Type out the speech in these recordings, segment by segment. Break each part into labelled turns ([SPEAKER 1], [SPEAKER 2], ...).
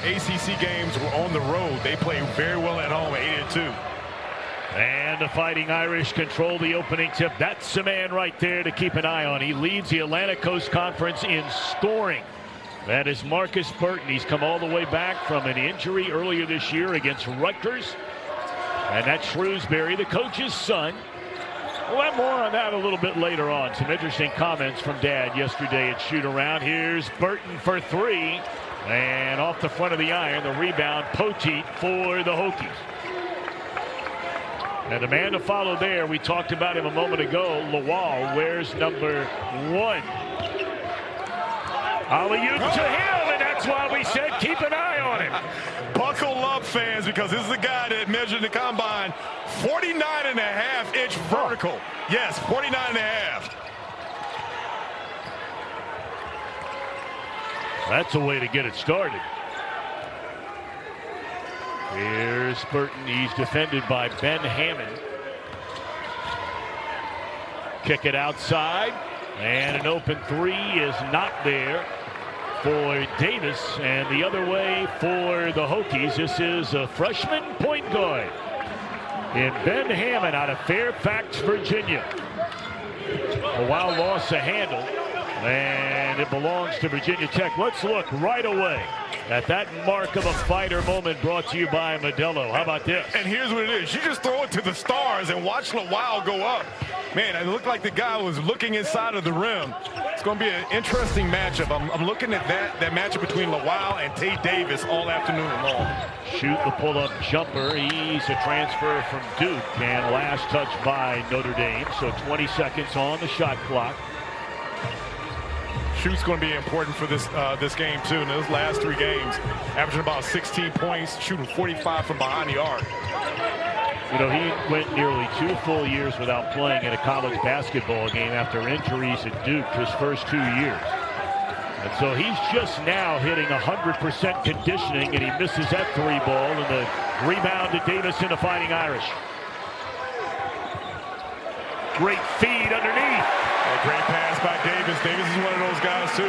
[SPEAKER 1] ACC games were on the road. They play very well at home, 8-2.
[SPEAKER 2] And the Fighting Irish control the opening tip. That's the man right there to keep an eye on. He leads the Atlantic Coast Conference in scoring. That is Markus Burton. He's come all the way back from an injury earlier this year against Rutgers. And that's Shrewsbury, the coach's son. We'll have more on that a little bit later on. Some interesting comments from Dad yesterday at shoot-around. Here's Burton for three. And off the front of the iron, the rebound, Poteet for the Hokies. And the man to follow there, we talked about him a moment ago, Lawal wears number 1. Alley-oop to him, and that's why we said keep an eye on him.
[SPEAKER 1] Buckle up, fans, because this is the guy that measured the combine 49.5-inch vertical. Yes, 49.5.
[SPEAKER 2] That's a way to get it started. Here's Burton. He's defended by Ben Hammond. Kick it outside. And an open three is not there for Davis. And the other way for the Hokies. This is a freshman point guard in Ben Hammond out of Fairfax, Virginia. Lawal lost the handle. And it belongs to Virginia Tech. Let's look right away at that mark of a fighter moment brought to you by Modelo. How about this?
[SPEAKER 1] And here's what it is. You just throw it to the stars and watch Lawal go up. Man, it looked like the guy was looking inside of the rim. It's going to be an interesting matchup. I'm looking at that matchup between Lawal and Tate Davis all afternoon long.
[SPEAKER 2] Shoot the pull-up jumper. He's a transfer from Duke and last touched by Notre Dame. So 20 seconds on the shot clock.
[SPEAKER 1] Shoot's going to be important for this game, too. In those last 3 games, averaging about 16 points, shooting 45 from behind the arc.
[SPEAKER 2] You know, he went nearly 2 full years without playing in a college basketball game after injuries at Duke his first 2 years. And so he's just now hitting 100% conditioning, and he misses that 3 ball, and the rebound to Davis in the Fighting Irish. Great feed underneath.
[SPEAKER 1] A great pass by Davis. Davis is one of those guys, too.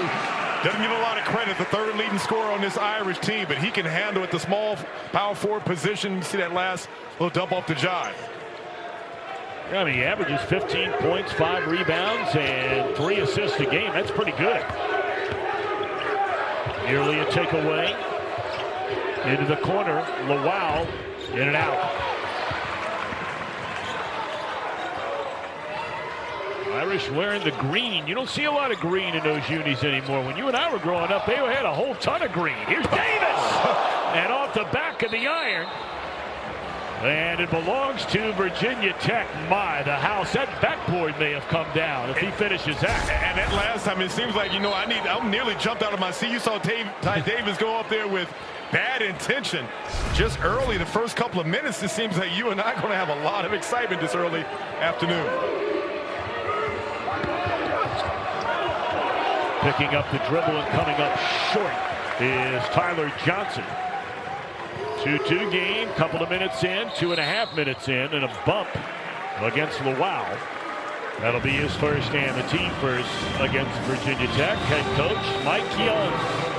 [SPEAKER 1] Doesn't get a lot of credit, the 3rd leading scorer on this Irish team, but he can handle it, the small power forward position. You see that last little dump off the jive.
[SPEAKER 2] Yeah, I mean, he averages 15 points, 5 rebounds, and 3 assists a game. That's pretty good. Nearly a takeaway. Into the corner, Lawal, in and out. Irish wearing the green. You don't see a lot of green in those unis anymore. When you and I were growing up, they had a whole ton of green. Here's Davis! And off the back of the iron. And it belongs to Virginia Tech. My, the house. That backboard may have come down if he finishes that.
[SPEAKER 1] And that last time, it seems like, I'm nearly jumped out of my seat. You saw Ty Davis go up there with bad intention. Just early, the first couple of minutes, it seems like you and I are going to have a lot of excitement this early afternoon.
[SPEAKER 2] Picking up the dribble and coming up short is Tyler Johnson. 2-2 game, couple of minutes in, 2.5 minutes in, and a bump against Lawal. That'll be his first and the team first against Virginia Tech. Head coach Mike Young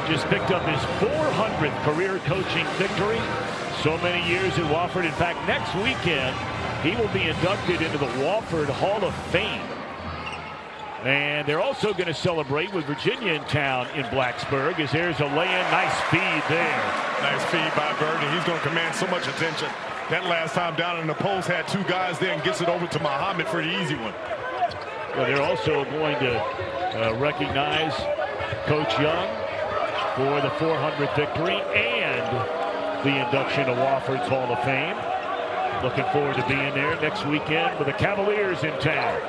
[SPEAKER 2] just picked up his 400th career coaching victory. So many years at Wofford. In fact, next weekend, he will be inducted into the Wofford Hall of Fame. And they're also going to celebrate with Virginia in town in Blacksburg as there's a lay-in. Nice feed there.
[SPEAKER 1] Nice feed by Burton. He's going to command so much attention. That last time down in the post had 2 guys there and gets it over to Muhammad for the easy one.
[SPEAKER 2] Well, they're also going to recognize Coach Young for the 400th victory and the induction to Wofford's Hall of Fame. Looking forward to being there next weekend with the Cavaliers in town.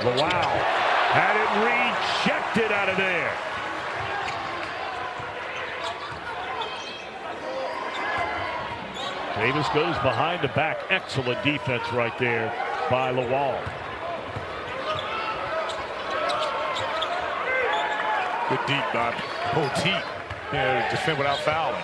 [SPEAKER 2] Lawal had it rejected out of there. Davis goes behind the back. Excellent defense right there by Lawal.
[SPEAKER 1] Good deep by Poteet. Defend without fouling.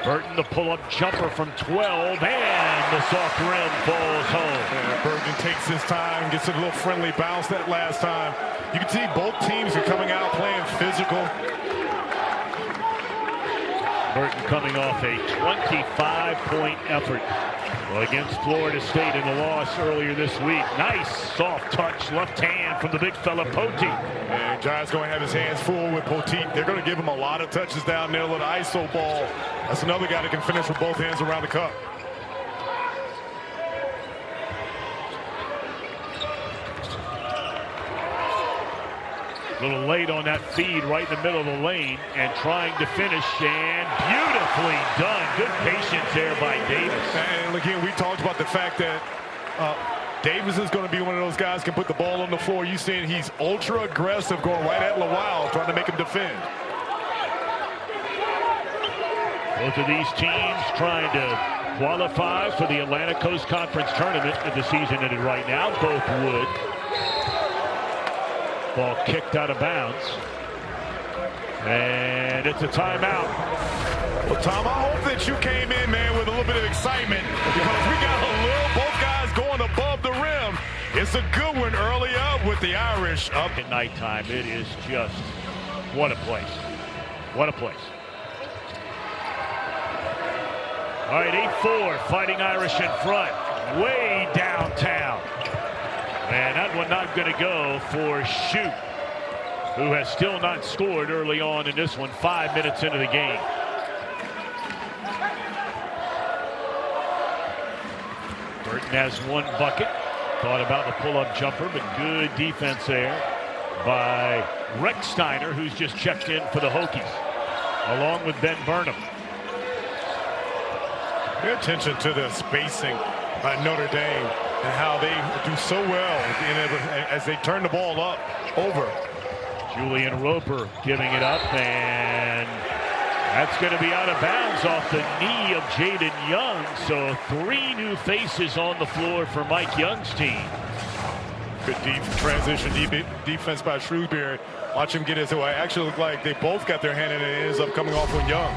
[SPEAKER 2] Burton, the pull-up jumper from 12, and the soft rim falls home.
[SPEAKER 1] Burton takes his time, gets a little friendly bounce that last time. You can see both teams are coming out playing physical.
[SPEAKER 2] Burton coming off a 25-point effort against Florida State in the loss earlier this week. Nice soft touch, left hand from the big fella Poteet.
[SPEAKER 1] And Giants going to have his hands full with Poteet. They're going to give him a lot of touches down there with an ISO ball. That's another guy that can finish with both hands around the cup.
[SPEAKER 2] A little late on that feed right in the middle of the lane and trying to finish, and beautifully done. Good patience there by Davis.
[SPEAKER 1] And again, we talked about the fact that Davis is going to be one of those guys can put the ball on the floor. You seeing he's ultra aggressive going right at Lawal, trying to make him defend.
[SPEAKER 2] Both of these teams trying to qualify for the Atlantic Coast Conference Tournament if the season ended right now. Both would. Ball kicked out of bounds. And it's a timeout.
[SPEAKER 1] Well, Tom, I hope that you came in, man, with a little bit of excitement because we got both guys going above the rim. It's a good one early up with the Irish up.
[SPEAKER 2] At nighttime, it is just, what a place. What a place. All right, 8-4, Fighting Irish in front. Way downtown. And that one not going to go for Shoot, who has still not scored early on in this one, 5 minutes into the game. Burton has one bucket. Thought about the pull-up jumper, but good defense there by Rechsteiner, who's just checked in for the Hokies, along with Ben Burnham.
[SPEAKER 1] Pay attention to the spacing by Notre Dame and how they do so well as they turn the ball up over.
[SPEAKER 2] Julian Roper giving it up, and that's going to be out of bounds off the knee of Jaden Young. So 3 new faces on the floor for Mike Young's team.
[SPEAKER 1] Good transition defense by Shrewsbury. Watch him get his way. Actually look like they both got their hand in it and it ends up coming off on Young.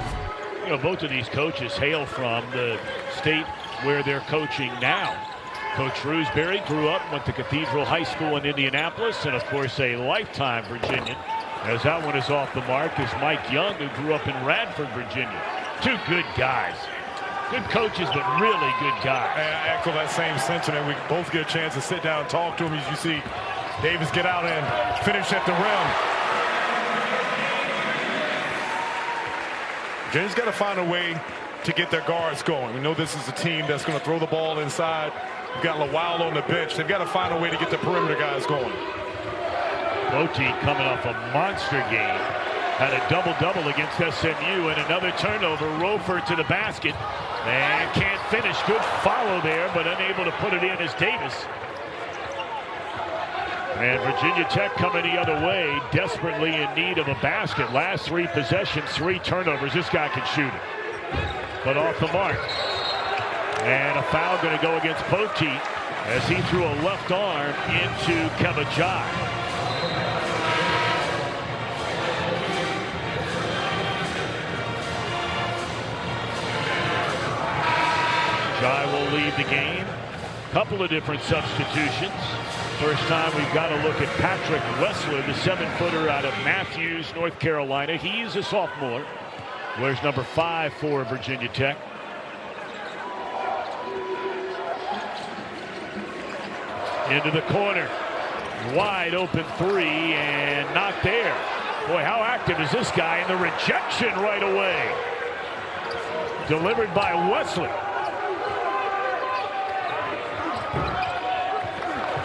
[SPEAKER 2] You know, both of these coaches hail from the state where they're coaching now. Coach Shrewsbury grew up, went to Cathedral High School in Indianapolis, and of course a lifetime Virginian. As that one is off the mark is Mike Young, who grew up in Radford, Virginia. 2 good guys. Good coaches, but really good guys.
[SPEAKER 1] And I echo that same sentiment. We both get a chance to sit down and talk to him as you see Davis get out and finish at the rim. Virginia's got to find a way to get their guards going. We know this is a team that's going to throw the ball inside. We've got Lawal on the bench. They've got to find a way to get the perimeter guys going.
[SPEAKER 2] Poteet coming off a monster game. Had a double-double against SMU and another turnover. Roper to the basket and can't finish. Good follow there, but unable to put it in as Davis. And Virginia Tech coming the other way, desperately in need of a basket. Last 3 possessions, 3 turnovers. This guy can shoot it, but off the mark. And a foul going to go against Poteet as he threw a left arm into Kebajai. Jai will lead the game. Couple of different substitutions. First time we've got to look at Patrick Wessler, the 7-footer out of Matthews, North Carolina. He's a sophomore. Wears number 5 for Virginia Tech. Into the corner. Wide open 3 and not there. Boy, how active is this guy? And the rejection right away. Delivered by Wesley.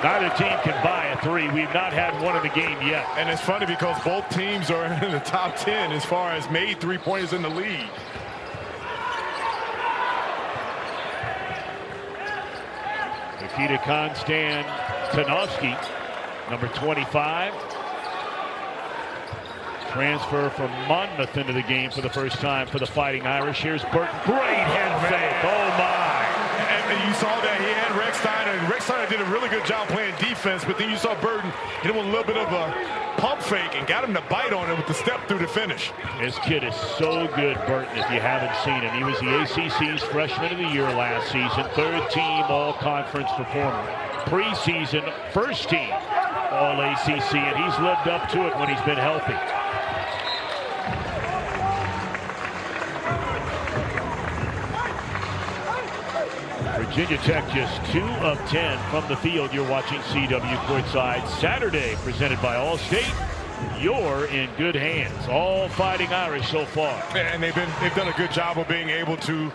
[SPEAKER 2] Neither team can buy a 3. We've not had one in the game yet.
[SPEAKER 1] And it's funny because both teams are in the top 10 as far as made 3-pointers in the league.
[SPEAKER 2] Nikita Konstantinovsky, number 25. Transfer from Monmouth into the game for the first time for the Fighting Irish. Here's Burton. Great head fake. Oh, my.
[SPEAKER 1] And you saw that he had Rechsteiner, and Rechsteiner did a really good job playing defense, but then you saw Burton hit him with a little bit of a pump fake and got him to bite on it with the step through the finish.
[SPEAKER 2] This kid is so good, Burton, if you haven't seen him. He was the ACC's Freshman of the Year last season, 3rd team all-conference performer. Preseason, 1st team All ACC, and he's lived up to it when he's been healthy. Virginia Tech just 2 of 10 from the field. You're watching CW Courtside Saturday, presented by Allstate. You're in good hands. All Fighting Irish so far.
[SPEAKER 1] And they've done a good job of being able to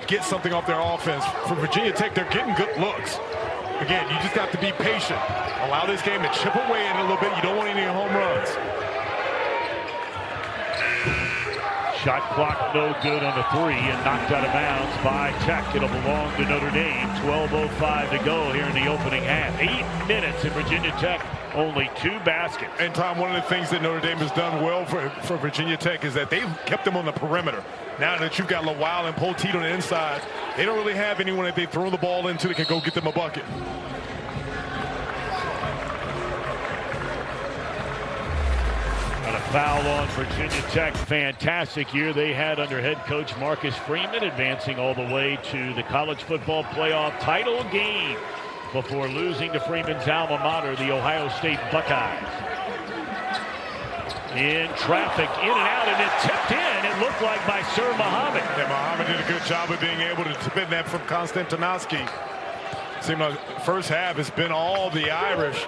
[SPEAKER 1] get something off their offense. For Virginia Tech, they're getting good looks. Again, you just have to be patient. Allow this game to chip away at it a little bit. You don't want any home runs.
[SPEAKER 2] Shot clock no good on the 3 and knocked out of bounds by Tech. It'll belong to Notre Dame. 12:05 to go here in the opening half. 8 minutes in Virginia Tech. Only 2 baskets.
[SPEAKER 1] And Tom, one of the things that Notre Dame has done well for Virginia Tech is that they've kept them on the perimeter. Now that you've got Lawal and Poteet on the inside, they don't really have anyone that they throw the ball into that can go get them a bucket.
[SPEAKER 2] And a foul on Virginia Tech. Fantastic year they had under head coach Marcus Freeman, advancing all the way to the college football playoff title game before losing to Freeman's alma mater, the Ohio State Buckeyes. In traffic, in and out, and it tipped in. It looked like by Sir Muhammad.
[SPEAKER 1] Yeah, Muhammad did a good job of being able to spin that from Konstantinovsky. Seemed like first half has been all the Irish.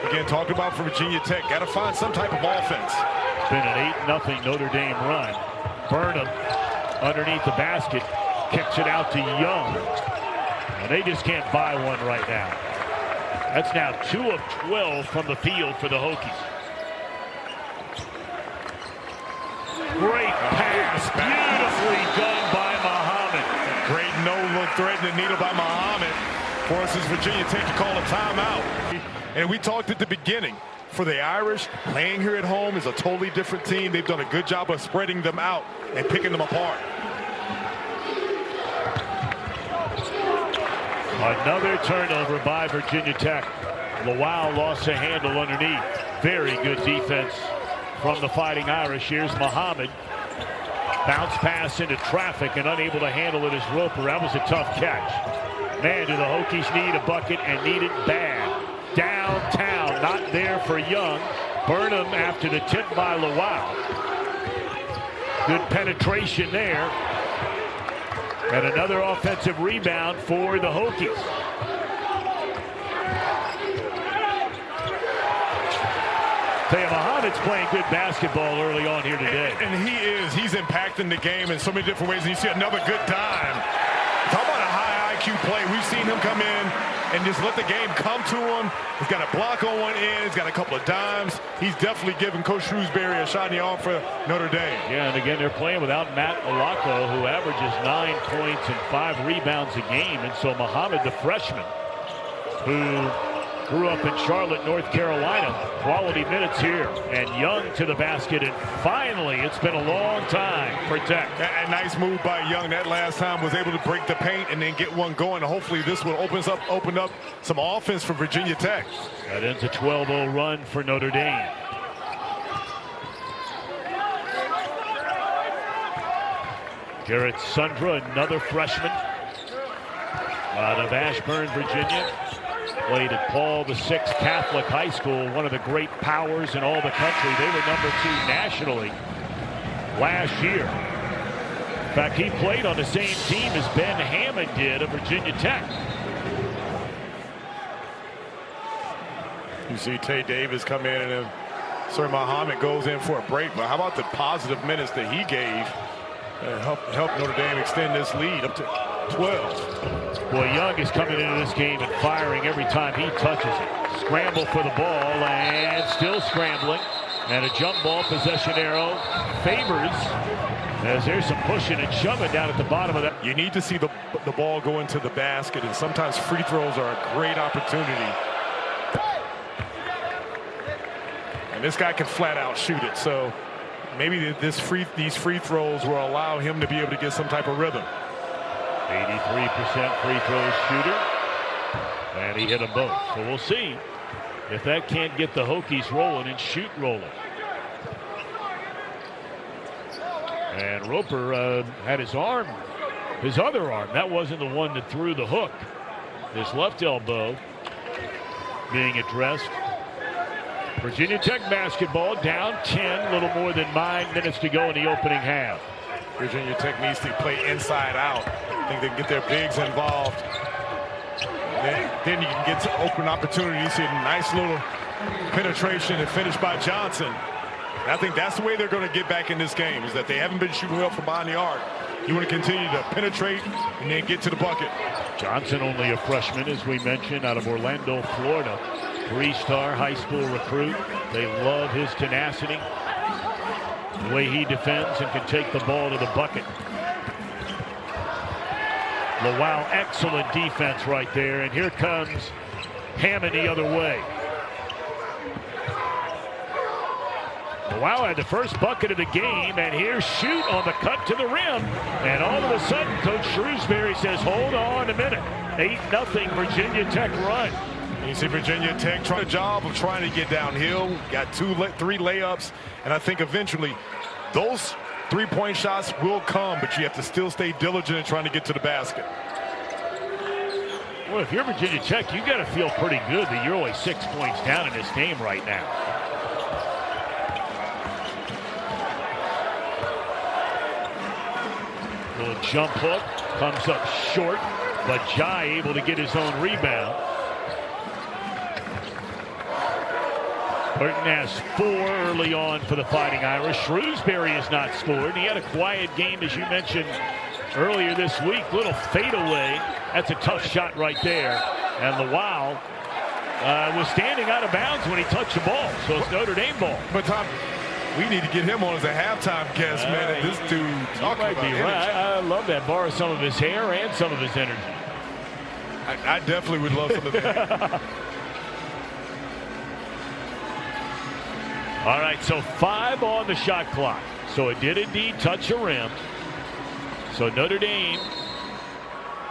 [SPEAKER 1] Again, talked about for Virginia Tech. Got to find some type of offense.
[SPEAKER 2] It's been an 8-0 Notre Dame run. Burnham underneath the basket, kicks it out to Young. And they just can't buy one right now. That's now 2 of 12 from the field for the Hokies. Great pass, beautifully done by Muhammad.
[SPEAKER 1] Great no-look threatening needle by Muhammad. Forces Virginia Tech to call a timeout. And we talked at the beginning, for the Irish, playing here at home is a totally different team. They've done a good job of spreading them out and picking them apart.
[SPEAKER 2] Another turnover by Virginia Tech. Lawal lost a handle underneath. Very good defense from the Fighting Irish. Here's Muhammad. Bounce pass into traffic and unable to handle it as Roper. That was a tough catch. Man, do the Hokies need a bucket and need it bad. Downtown, not there for Young. Burnham after the tip by Lawal. Good penetration there. And another offensive rebound for the Hokies. Muhammad's playing good basketball early on here today.
[SPEAKER 1] And he is. He's impacting the game in so many different ways. And you see another good dime. Talk about a high IQ play. We've seen him come in and just let the game come to him. He's got a block on one end. He's got a couple of dimes. He's definitely giving Coach Shrewsbury a shot in the arm for Notre Dame.
[SPEAKER 2] Yeah, and again, they're playing without Matt Alako, who averages 9 points and 5 rebounds a game. And so Muhammad, the freshman, who grew up in Charlotte, North Carolina, quality minutes here. And Young to the basket, and finally, it's been a long time for Tech.
[SPEAKER 1] A nice move by Young. That last time was able to break the paint and then get one going. Hopefully this will open up some offense for Virginia Tech.
[SPEAKER 2] That ends a 12-0 run for Notre Dame. Garrett Sundra, another freshman out of Ashburn, Virginia. Played at Paul VI Catholic High School, one of the great powers in all the country. They were #2 nationally last year. In fact, he played on the same team as Ben Hammond did of Virginia Tech.
[SPEAKER 1] You see Tay Davis come in, and then Sir Muhammad goes in for a break. But how about the positive minutes that he gave? Help Notre Dame extend this lead up to 12.
[SPEAKER 2] Boy, Young is coming into this game and firing every time he touches it. Scramble for the ball, and still scrambling. And a jump ball possession arrow favors, as there's some pushing and shoving down at the bottom of that.
[SPEAKER 1] You need to see the ball go into the basket, and sometimes free throws are a great opportunity. And this guy can flat out shoot it, so maybe these free throws will allow him to be able to get some type of rhythm.
[SPEAKER 2] 83% free throw shooter, and he hit them both. So we'll see if that can't get the Hokies rolling and shoot rolling. And Roper had his other arm. That wasn't the one that threw the hook. His left elbow being addressed. Virginia Tech basketball down 10, a little more than 9 minutes to go in the opening half.
[SPEAKER 1] Virginia Tech needs to play inside out. I think they can get their bigs involved. Then you can get to open opportunities. See a nice little penetration and finish by Johnson. And I think that's the way they're going to get back in this game, is that they haven't been shooting well from behind the arc. You want to continue to penetrate and then get to the bucket. Johnson, only a freshman, as we mentioned, out of Orlando, Florida. 3-star high school recruit. They love his tenacity, the way he defends and can take the ball to the bucket. Lawal, excellent defense right there, and here comes Hammond the other way. Lawal had the first bucket of the game, and here's Shoot on the cut to the rim, and all of a sudden Coach Shrewsbury says, hold on a minute. 8-0 Virginia Tech run. You see Virginia Tech trying a job of trying to get downhill. Got 3 layups, and I think eventually those 3-point shots will come, but you have to still stay diligent in trying to get to the basket. Well, if you're Virginia Tech, you got to feel pretty good that you're only 6 points down in this game right now. Little jump hook comes up short, but Jai able to get his own rebound. Burton has 4 early on for the Fighting Irish. Shrewsbury has not scored. He had a quiet game, as you mentioned earlier this week. Little fadeaway. That's a tough shot right there. And Lawal was standing out of bounds when he touched the ball. So it's Notre Dame ball. But Tom, we need to get him on as a halftime guest, man. And this dude talking about energy. Right. I love that. Borrow some of his hair and some of his energy. I definitely would love some of that. All right, so 5 on the shot clock. So it did indeed touch a rim. So Notre Dame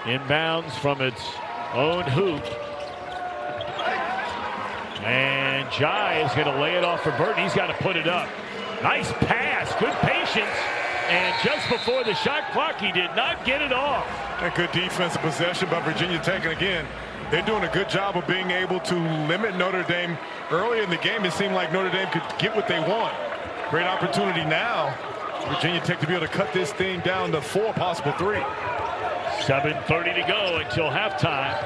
[SPEAKER 1] inbounds from its own hoop. And Jai is going to lay it off for Burton. He's got to put it up. Nice pass, good patience. And just before the shot clock, he did not get it off. A good defensive possession by Virginia Tech. And again, they're doing a good job of being able to limit Notre Dame. Early in the game, it seemed like Notre Dame could get what they want. Great opportunity now. Virginia Tech to be able to cut this thing down to 4, possible 3. 7:30 to go until halftime.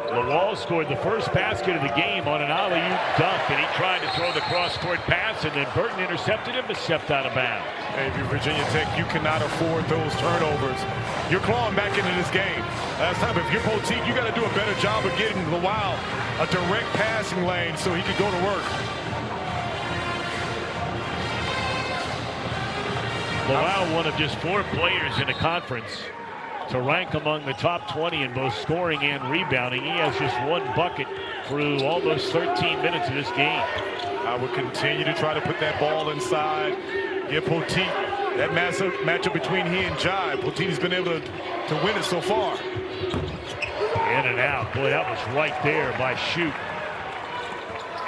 [SPEAKER 1] Lawal scored the first basket of the game on an alley-oop dunk, and he tried to throw the cross-court pass, and then Burton intercepted him but stepped out of bounds. Hey, if you're Virginia Tech, you cannot afford those turnovers. You're clawing back into this game. Last time, if you're Poteet, you got to do a better job of getting Lawal a direct passing lane so he could go to work. Lawal, one of just 4 players in the conference to rank among the top 20 in both scoring and rebounding. He has just 1 bucket through almost 13 minutes of this game. I would continue to try to put that ball inside. Give Poteet that massive matchup between he and Jai. Poteet has been able to win it so far. In and out. Boy, that was right there by Shoot.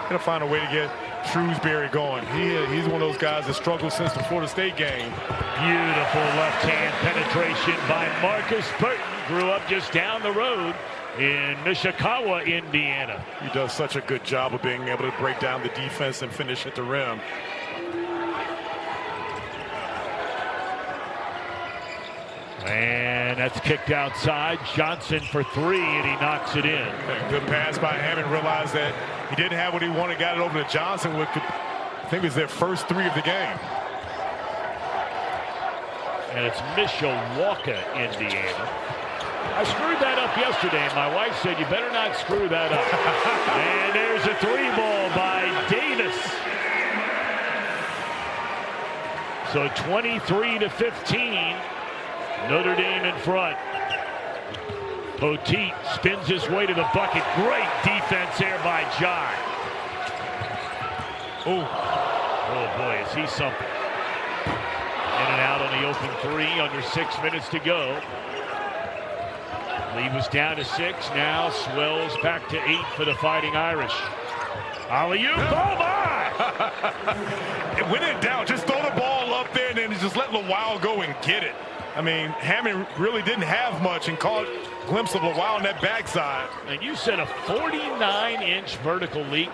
[SPEAKER 1] Gonna find a way to get Shrewsbury going. He's one of those guys that struggled since the Florida State game. Beautiful left-hand penetration by Markus Burton. Grew up just down the road in Mishikawa, Indiana. He does such a good job of being able to break down the defense and finish at the rim. And that's kicked outside. Johnson for 3, and he knocks it in. Good pass by Hammond. Realized that he didn't have what he wanted. Got it over to Johnson. With, I think it was their first 3 of the game. And it's Mishawaka, Indiana. I screwed that up yesterday. My wife said, you better not screw that up. And there's a 3 ball by Davis. So 23-15. Notre Dame in front. Poteet spins his way to the bucket. Great defense there by Jai. Oh boy, is he something. In and out on the open 3, under 6 minutes to go. Lead was down to 6, now swells back to 8 for the Fighting Irish. Alley-oop, oh my! When in doubt, just throw the ball up there and then just let Lawal go and get it. I mean, Hammond really didn't have much and caught a glimpse of Lawal on that backside. And you said a 49-inch vertical leap.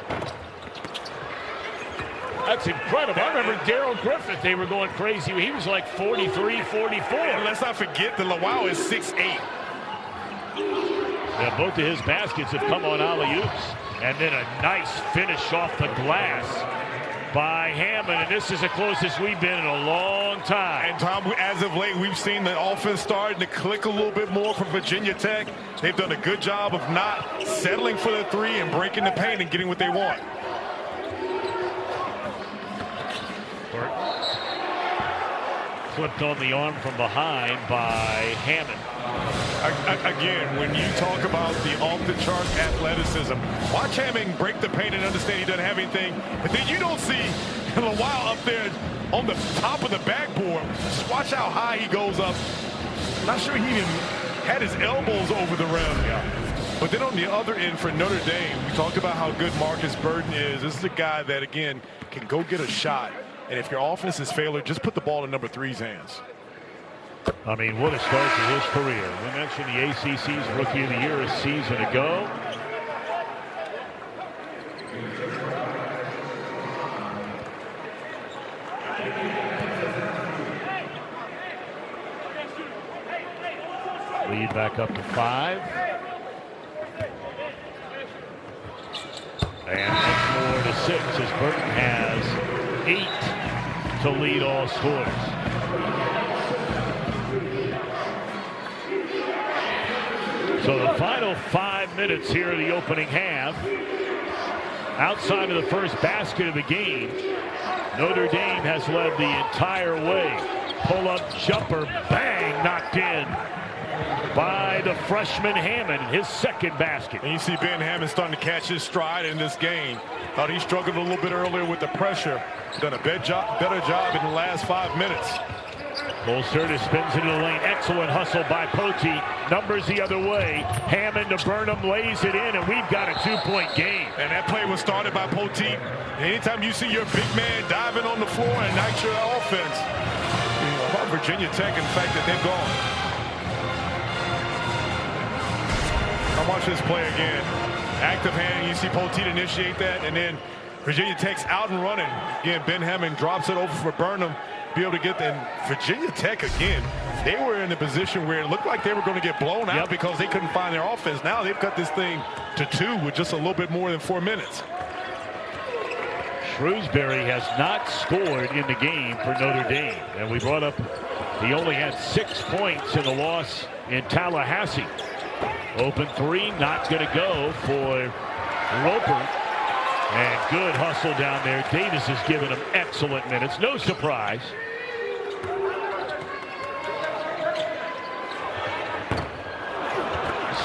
[SPEAKER 2] That's incredible. I remember Daryl Griffith, they were going crazy. He was like 43, 44.
[SPEAKER 1] And let's not forget that Lawal is 6'8".
[SPEAKER 2] Yeah, both of his baskets have come on alley-oops. And then a nice finish off the glass by Hammond. And this is the closest we've been in a long time.
[SPEAKER 1] And Tom, as of late, we've seen the offense starting to click a little bit more from Virginia Tech. They've done a good job of not settling for the three and breaking the paint and getting what they want.
[SPEAKER 2] Flipped on the arm from behind by Hammond.
[SPEAKER 1] Again, when you talk about the off-the-charts athleticism, watch Hammond break the paint and understand he doesn't have anything. But then you don't see Lawal up there on the top of the backboard. Just watch how high he goes up. Not sure he even had his elbows over the rim. Yeah. But then on the other end for Notre Dame, we talked about how good Markus Burton is. This is a guy that, again, can go get a shot. And if your offense is failing, just put the ball in number 3's hands.
[SPEAKER 2] I mean, what a start to his career. We mentioned the ACC's Rookie of the Year a season ago. Lead back up to 5. And much more to 6 as Burton has 8 to lead all scorers. So the final 5 minutes here of the opening half. Outside of the first basket of the game, Notre Dame has led the entire way. Pull-up jumper, bang, knocked in by the freshman Hammond, his second basket.
[SPEAKER 1] And you see Ben Hammond starting to catch his stride in this game. Thought he struggled a little bit earlier with the pressure. Done a better job in the last 5 minutes.
[SPEAKER 2] Bolserta spins into the lane. Excellent hustle by Poteet. Numbers the other way. Hammond to Burnham, lays it in, and we've got a 2-point game.
[SPEAKER 1] And that play was started by Poteet. Anytime you see your big man diving on the floor and ignite your offense, about Virginia Tech, in fact, that they've gone. Now watch this play again. Active hand, you see Poteet initiate that, and then Virginia Tech's out and running. Again, Ben Hammond drops it over for Burnham. Be able to get them. Virginia Tech, again, they were in a position where it looked like they were going to get blown out because they couldn't find their offense. Now they've cut this thing to 2 with just a little bit more than 4 minutes.
[SPEAKER 2] Shrewsbury has not scored in the game for Notre Dame. And we brought up he only had 6 points in the loss in Tallahassee. Open 3, not going to go for Roper. And good hustle down there. Davis has given him excellent minutes. No surprise.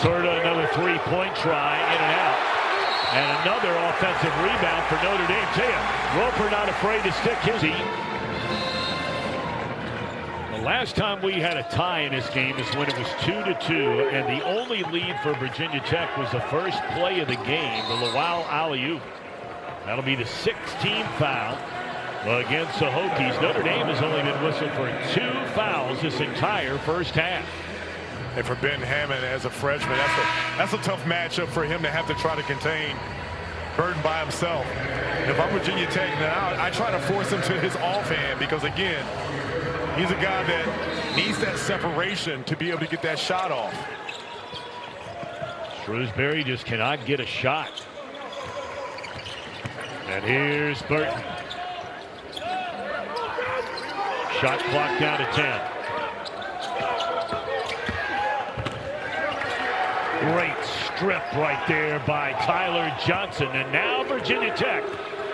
[SPEAKER 2] Serta, another 3-point try, in and out. And another offensive rebound for Notre Dame. Tell you, Roper not afraid to stick his team. The last time we had a tie in this game is when it was 2-2, and the only lead for Virginia Tech was the first play of the game, the Lawal alley-oop. That'll be the 16th foul against the Hokies. Notre Dame has only been whistled for 2 fouls this entire first half.
[SPEAKER 1] And for Ben Hammond as a freshman, that's a tough matchup for him to have to try to contain Burton by himself. If I'm Virginia Tech now, I try to force him to his offhand because, again, he's a guy that needs that separation to be able to get that shot off.
[SPEAKER 2] Shrewsbury just cannot get a shot. And here's Burton. Shot clock down to 10. Great strip right there by Tyler Johnson. And now Virginia Tech,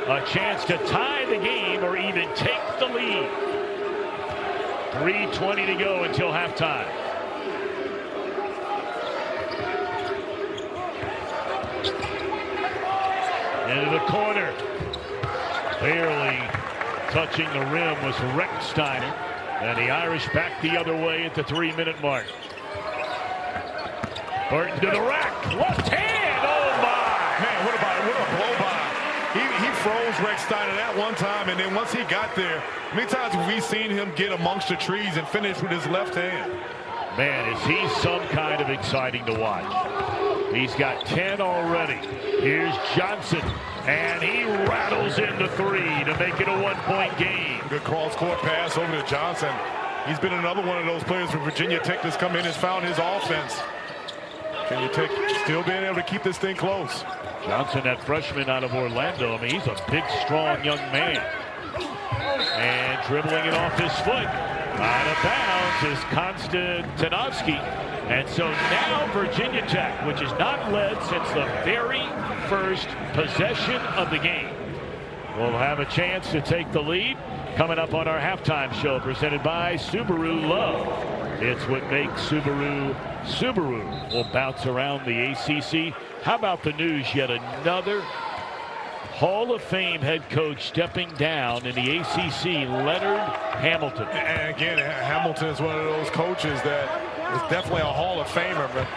[SPEAKER 2] a chance to tie the game or even take the lead. 3:20 to go until halftime. Into the corner. Barely touching the rim was Rechsteiner. And the Irish back the other way at the 3-minute mark. Burton to the rack. Left hand. Oh, my.
[SPEAKER 1] Man, what a blow by. He froze Rechsteiner that one time, and then once he got there, many times have we seen him get amongst the trees and finish with his left hand.
[SPEAKER 2] Man, is he some kind of exciting to watch. He's got 10 already. Here's Johnson. And he rattles into three to make it a one-point game.
[SPEAKER 1] Good cross-court pass over to Johnson. He's been another one of those players from Virginia Tech that's come in and found his offense. Virginia Tech still being able to keep this thing close.
[SPEAKER 2] Johnson, that freshman out of Orlando, I mean, he's a big, strong young man. And dribbling it off his foot. Out of bounds is Konstantinovsky. And so now Virginia Tech, which has not led since the very first possession of the game, will have a chance to take the lead. Coming up on our halftime show, presented by Subaru Love. It's what makes Subaru Subaru. Will bounce around the ACC. How about the news? Yet another Hall of Fame head coach stepping down in the ACC, Leonard Hamilton.
[SPEAKER 1] And again, Hamilton is one of those coaches that is definitely a Hall of Famer. But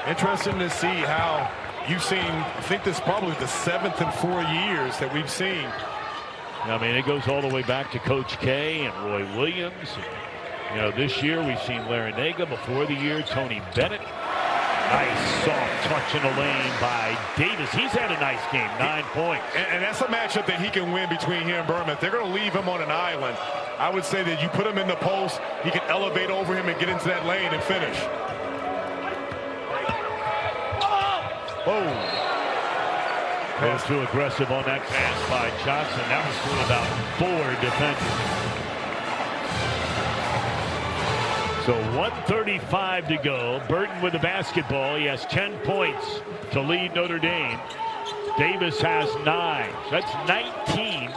[SPEAKER 1] interesting to see how you've seen, I think this is probably the 7th in 4 years that we've seen.
[SPEAKER 2] I mean, it goes all the way back to Coach K and Roy Williams. You know, this year we've seen Larinaga. Before the year, Tony Bennett. Nice soft touch in the lane by Davis. He's had a nice game, 9 points.
[SPEAKER 1] And that's a matchup that he can win between here and Berman. If they're going to leave him on an island, I would say that you put him in the post, he can elevate over him and get into that lane and finish. Oh.
[SPEAKER 2] Was too aggressive on that pass by Johnson. That was through about 4 defenders. So 1:35 to go. Burton with the basketball. He has 10 points to lead Notre Dame. Davis has 9. So that's 19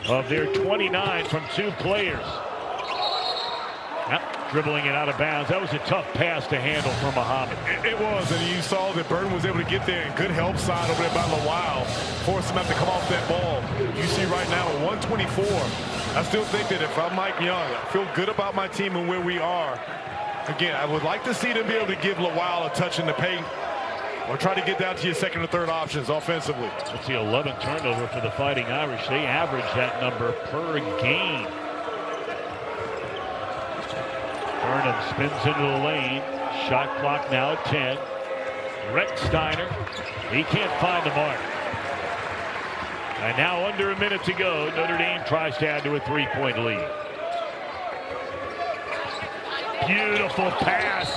[SPEAKER 2] of their 29 from 2 players. Yep, dribbling it out of bounds. That was a tough pass to handle for Muhammad.
[SPEAKER 1] It was, and you saw that Burton was able to get there. Good help side over there by Lawal. Forced him to have to come off that ball. You see right now at 124. I still think that if I'm Mike Young, I feel good about my team and where we are. Again, I would like to see them be able to give Lawal a touch in the paint or try to get down to your second or third options offensively.
[SPEAKER 2] That's the 11th turnover for the Fighting Irish. They average that number per game. Burnham spins into the lane. Shot clock now at 10. Rechsteiner, he can't find the mark. And now under a minute to go, Notre Dame tries to add to a 3-point lead. Beautiful pass.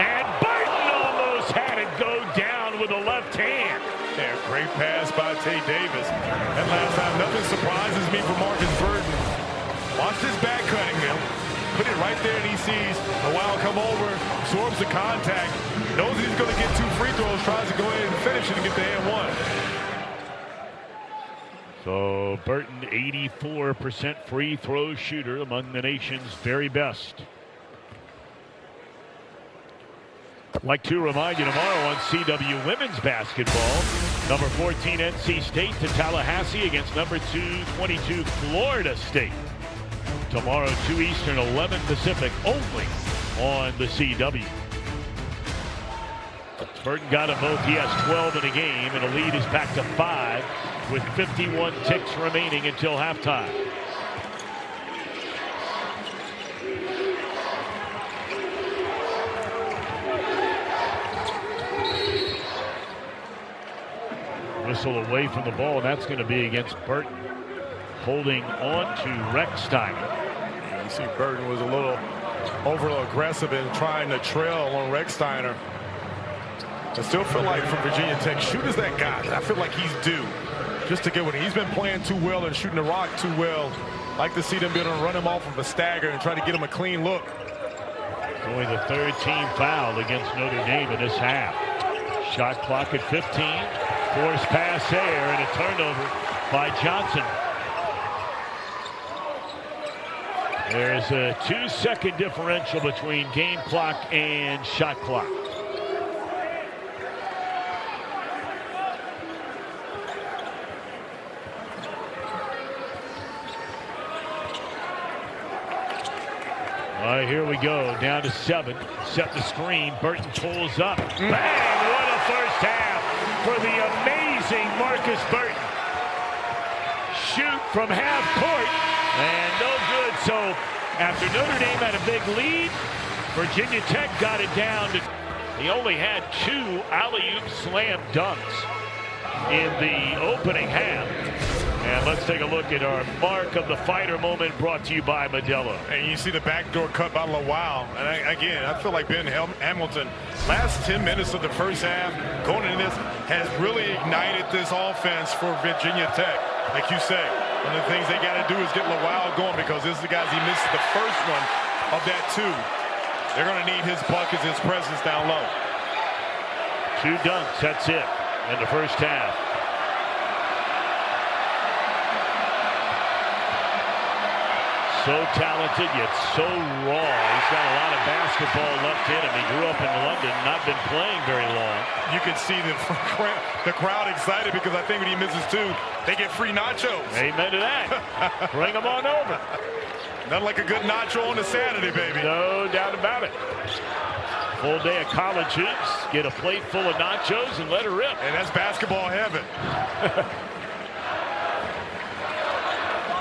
[SPEAKER 2] And Burton almost had it go down with a left hand.
[SPEAKER 1] Yeah, great pass by Tay Davis. And last time, nothing surprises me from Markus Burton. Watch this back cutting now. Put it right there, and he sees Lawal come over, absorbs the contact, knows he's going to get 2 free throws, tries to go ahead and finish it and get the and one.
[SPEAKER 2] So Burton, 84% free throw shooter, among the nation's very best. I'd like to remind you tomorrow on CW women's basketball, number 14 NC State to Tallahassee against number 22 Florida State. Tomorrow, 2 Eastern, 11 Pacific, only on the CW. Burton got them both. He has 12 in a game, and the lead is back to 5 with 51 ticks remaining until halftime. Whistle away from the ball, and that's going to be against Burton. Holding on to Rechsteiner.
[SPEAKER 1] You see Burton was a little overly aggressive in trying to trail on Rechsteiner. I still feel like from Virginia Tech, shoot is that guy. I feel like he's due just to get one. He's been playing too well and shooting the rock too well. Like to see them be able to run him off of a stagger and try to get him a clean look.
[SPEAKER 2] It's only the 3rd team foul against Notre Dame in this half. Shot clock at 15. Forced pass there and a turnover by Johnson. There's a 2-second differential between game clock and shot clock. All right, here we go. Down to 7. Set the screen. Burton pulls up. Bang! What a first half for the amazing Markus Burton. Shoot from half court. And no good. So after Notre Dame had a big lead, Virginia Tech got it down to. He only had 2 alley-oop slam dunks. in the opening half. And let's take a look at our Mark of the Fighter moment brought to you by Modelo.
[SPEAKER 1] And you see the backdoor cut by Lawal. And I feel like Ben Hamilton, last 10 minutes of the first half, going into this, has really ignited this offense for Virginia Tech. Like you say, one of the things they got to do is get Lawal going, because this is the guys he missed the first one of that 2. They're going to need his buckets, his presence down low.
[SPEAKER 2] 2 dunks, that's it in the first half. So talented, yet so raw. He's got a lot of basketball left in him. He grew up in London, not been playing very long.
[SPEAKER 1] You can see the crowd excited, because I think when he misses 2, they get free nachos.
[SPEAKER 2] Amen to that. Bring them on over.
[SPEAKER 1] Nothing like a good nacho on a Saturday, baby.
[SPEAKER 2] No doubt about it. Full day of college hoops. Get a plate full of nachos and let her rip.
[SPEAKER 1] And that's basketball heaven.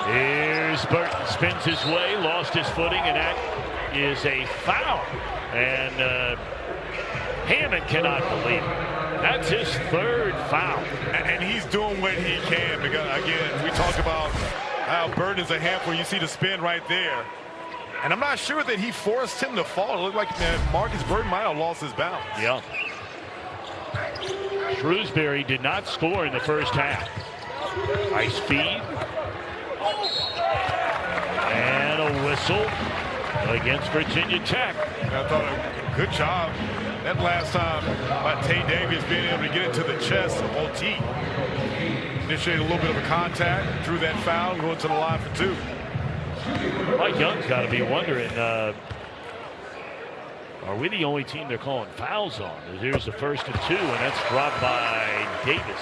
[SPEAKER 2] Here's Burton, spins his way, lost his footing, and that is a foul. And Hammond cannot believe it. That's his 3rd foul.
[SPEAKER 1] And he's doing what he can, because, again, we talk about how Burton is a handful. You see the spin right there. And I'm not sure that he forced him to fall. It looked like Markus Burton might have lost his balance.
[SPEAKER 2] Yeah. Shrewsbury did not score in the first half. High speed. And a whistle against Virginia Tech.
[SPEAKER 1] I thought a good job that last time by Tate Davis being able to get it to the chest of OT. Initiated a little bit of a contact, drew that foul, and going to the line for 2.
[SPEAKER 2] Mike Young's got to be wondering, are we the only team they're calling fouls on? Here's the first of 2, and that's dropped by Davis.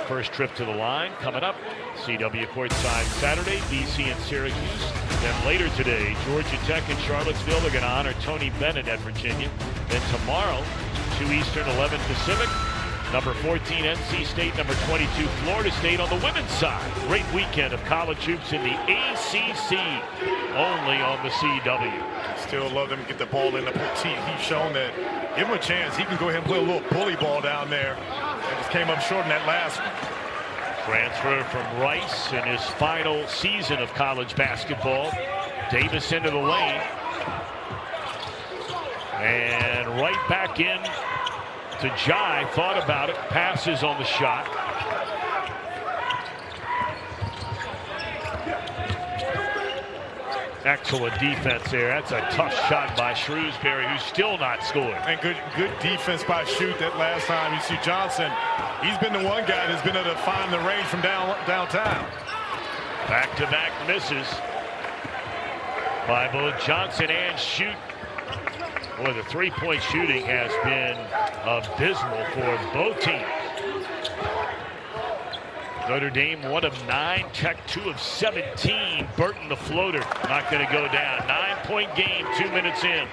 [SPEAKER 2] First trip to the line coming up. CW courtside Saturday, BC and Syracuse. Then later today, Georgia Tech and Charlottesville are going to honor Tony Bennett at Virginia. Then tomorrow, 2 Eastern, 11 Pacific. Number 14, NC State. Number 22, Florida State on the women's side. Great weekend of college hoops in the ACC, only on the CW.
[SPEAKER 1] Still love them to get the ball in the petite. He's shown that, give him a chance. He can go ahead and play a little bully ball down there. And just came up short in that last one.
[SPEAKER 2] Transfer from Rice in his final season of college basketball. Davis into the lane. And right back in to Jai. Thought about it. Passes on the shot. Excellent defense there. That's a tough shot by Shrewsbury, who's still not scoring. And
[SPEAKER 1] good defense by Shoot that last time. You see Johnson, he's been the one guy that's been able to find the range from downtown.
[SPEAKER 2] Back-to-back misses by both Johnson and Shoot. Boy, the three-point shooting has been abysmal for both teams. Notre Dame 1 of 9, Tech 2 of 17. Burton the floater, not going to go down. 9-point game, 2 minutes in.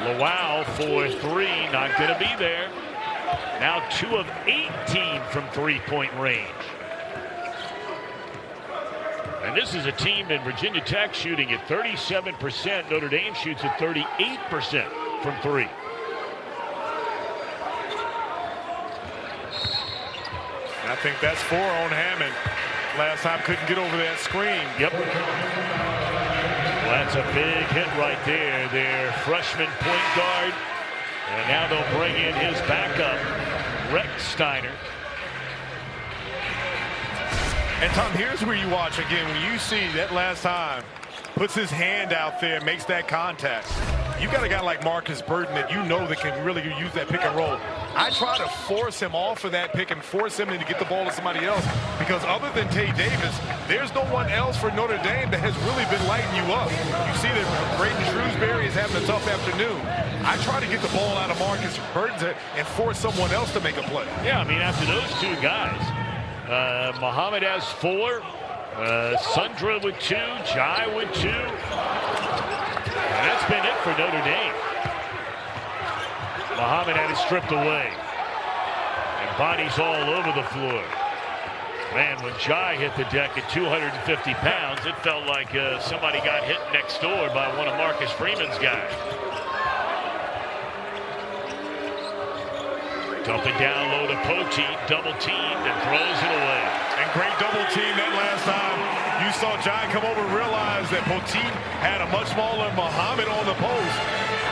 [SPEAKER 2] Lawal for 3, not going to be there. Now 2 of 18 from three-point range. And this is a team in Virginia Tech shooting at 37%. Notre Dame shoots at 38% from 3.
[SPEAKER 1] And I think that's 4 on Hammond. Last time couldn't get over that screen.
[SPEAKER 2] Yep. Well, that's a big hit right there. Their freshman point guard. And now they'll bring in his backup, Rechsteiner.
[SPEAKER 1] And Tom, here's where you watch again. When you see that last time, puts his hand out there, makes that contact. You've got a guy like Markus Burton that you know that can really use that pick and roll. I try to force him off of that pick and force him to get the ball to somebody else, because other than Tate Davis, there's no one else for Notre Dame that has really been lighting you up. You see that Braden Shrewsbury is having a tough afternoon. I try to get the ball out of Markus Burton and force someone else to make a play.
[SPEAKER 2] Yeah, I mean, after those 2 guys, Muhammad has 4, Sundra with 2, Jai with 2. And that's been it for Notre Dame. Muhammad had it stripped away. And bodies all over the floor. Man, when Jai hit the deck at 250 pounds, it felt like somebody got hit next door by one of Marcus Freeman's guys. Dump it down low to Poteet, double teamed and throws it away.
[SPEAKER 1] And great double team that last time. You saw Jai come over and realize that Poteet had a much smaller Muhammad on the post.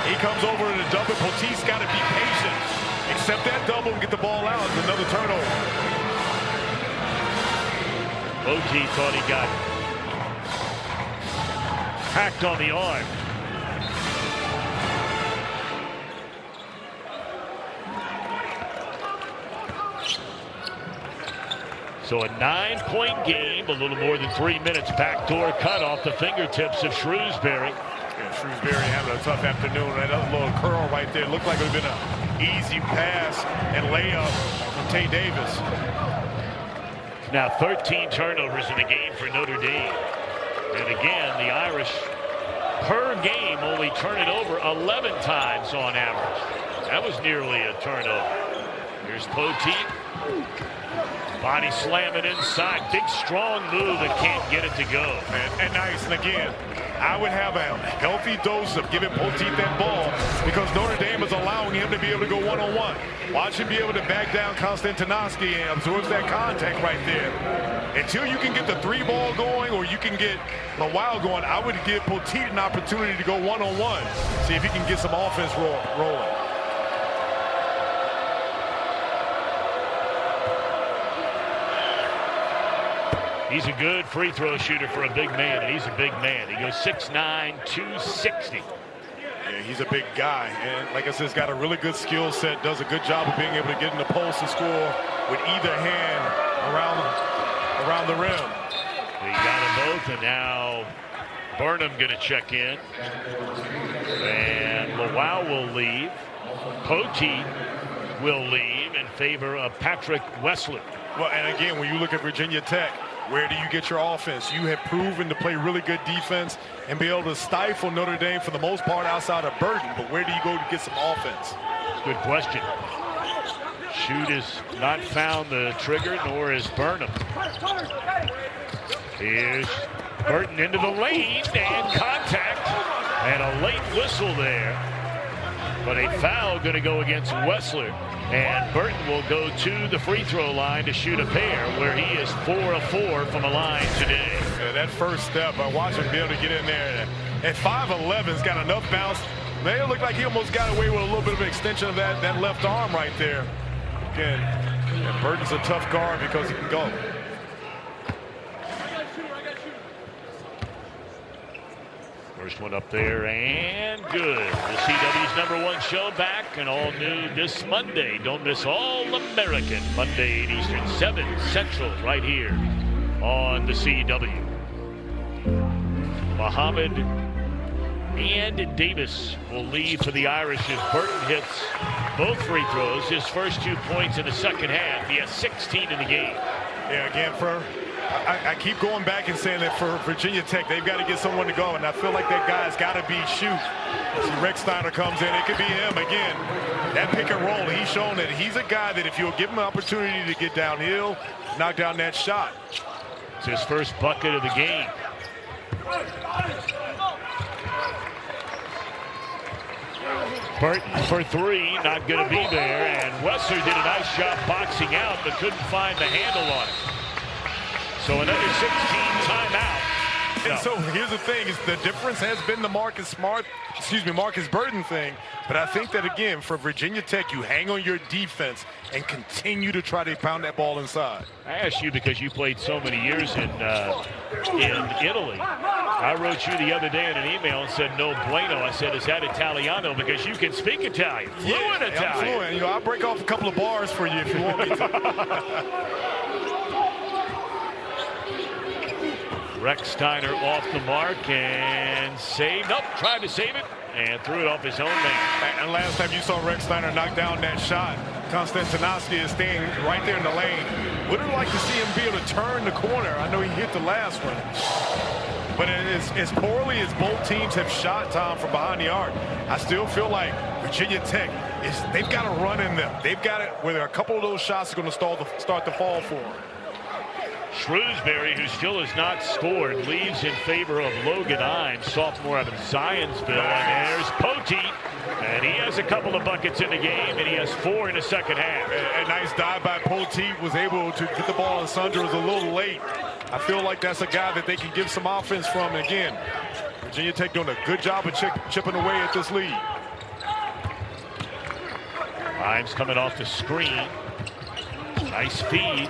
[SPEAKER 1] He comes over to dump it. Poteet's got to be patient. Accept that double and get the ball out. It's another turnover.
[SPEAKER 2] Poteet thought he got hacked on the arm. So a 9-point game, a little more than 3 minutes. Backdoor cut off the fingertips of Shrewsbury.
[SPEAKER 1] Yeah, Shrewsbury having a tough afternoon. That other little curl right there looked like it would have been an easy pass and layup from Tay Davis.
[SPEAKER 2] Now 13 turnovers in the game for Notre Dame. And again, the Irish per game only turn it over 11 times on average. That was nearly a turnover. Here's Poteet. Body slamming inside. Big, strong move and can't get it to go.
[SPEAKER 1] And nice. And again, I would have a healthy dose of giving Poteet that ball because Notre Dame is allowing him to be able to go one-on-one. Watch him be able to back down Konstantinoski and absorbs that contact right there. Until you can get the 3-ball going or you can get Lawal going, I would give Poteet an opportunity to go one-on-one. See if he can get some offense rolling.
[SPEAKER 2] He's a good free throw shooter for a big man, and he's a big man. He goes 6'9", 260.
[SPEAKER 1] Yeah, he's a big guy, and like I said, he's got a really good skill set, does a good job of being able to get in the post and score with either hand around the rim.
[SPEAKER 2] He got them both, and now Burnham going to check in. And Lawal will leave. Poteet will leave in favor of Patrick Wessler.
[SPEAKER 1] Well, and again, when you look at Virginia Tech, where do you get your offense? You have proven to play really good defense and be able to stifle Notre Dame for the most part outside of Burton. But where do you go to get some offense?
[SPEAKER 2] Good question. Shoot has not found the trigger, nor is Burnham. Here's Burton into the lane and contact. And a late whistle there. But a foul going to go against Wessler. And Burton will go to the free throw line to shoot a pair, where he is 4 of 4 from the line today.
[SPEAKER 1] Yeah, that first step, I watched him be able to get in there. At 5'11", he's got enough bounce. Man, it looked like he almost got away with a little bit of an extension of that left arm right there. Again, and Burton's a tough guard because he can go.
[SPEAKER 2] First one up there and good. The CW's #1 show back and all new this Monday. Don't miss All-American Monday at Eastern, 7 Central, right here on the CW. Muhammad and Davis will lead for the Irish as Burton hits both free throws. His first 2 points in the second half. He has 16 in the game.
[SPEAKER 1] Yeah, again, I keep going back and saying that for Virginia Tech, they've got to get someone to go, and I feel like that guy's got to be shoot. See, Rechsteiner comes in. It could be him again. That pick and roll, he's shown that he's a guy that if you'll give him an opportunity to get downhill, knock down that shot.
[SPEAKER 2] It's his first bucket of the game. Burton for 3, not going to be there, and Wessler did a nice job boxing out, but couldn't find the handle on it. So another 16 timeout.
[SPEAKER 1] And so here's the thing: is the difference has been the Marcus Burton thing. But I think that again, for Virginia Tech, you hang on your defense and continue to try to pound that ball inside.
[SPEAKER 2] I asked you because you played so many years in Italy. I wrote you the other day in an email and said no bueno. I said, is that Italiano? Because you can speak Italian, fluent Italian.
[SPEAKER 1] I'm fluent. You know, I'll break off a couple of bars for you if you want me to.
[SPEAKER 2] Rechsteiner off the mark and saved. Nope, tried to save it and threw it off his own man.
[SPEAKER 1] And last time you saw Rechsteiner knock down that shot, Konstantinoski is staying right there in the lane. Would have liked to see him be able to turn the corner. I know he hit the last one. But as poorly as both teams have shot, Tom, from behind the arc, I still feel like Virginia Tech, they've got to run in them. They've got it where a couple of those shots are going to start to fall for them.
[SPEAKER 2] Shrewsbury, who still has not scored, leaves in favor of Logan Imes, sophomore out of Zionsville. And there's Poteet, and he has a couple of buckets in the game, and he has 4 in the second half.
[SPEAKER 1] A nice dive by Poteet, was able to get the ball in Sundra, was a little late. I feel like that's a guy that they can give some offense from. And again, Virginia Tech doing a good job of chipping away at this lead.
[SPEAKER 2] Imes coming off the screen. Nice feed.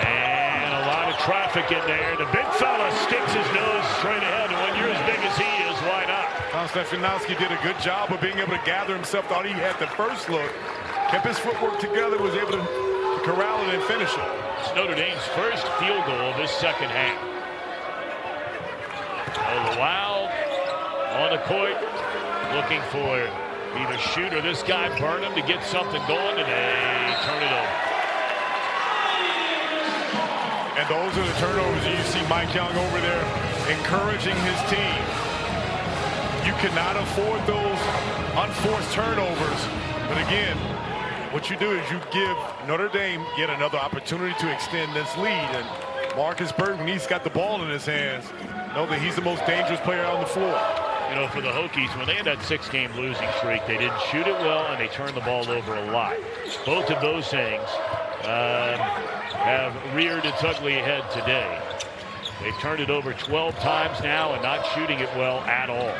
[SPEAKER 2] And a lot of traffic in there. The big fella sticks his nose straight ahead. And when you're as big as he is, why not?
[SPEAKER 1] Stefanowski did a good job of being able to gather himself. Thought he had the first look. Kept his footwork together, was able to corral it and finish it.
[SPEAKER 2] It's Notre Dame's first field goal of this second half. Lawal on the court, looking for either shoot or this guy Burnham to get something going, and they turn it over.
[SPEAKER 1] And those are the turnovers. You see Mike Young over there encouraging his team. You cannot afford those unforced turnovers. But again, what you do is you give Notre Dame yet another opportunity to extend this lead. And Markus Burton, he's got the ball in his hands. Know that he's the most dangerous player on the floor.
[SPEAKER 2] You know, for the Hokies, when they had that 6-game losing streak, they didn't shoot it well and they turned the ball over a lot. Both of those things have reared its ugly head today. They've turned it over 12 times now and not shooting it well at all.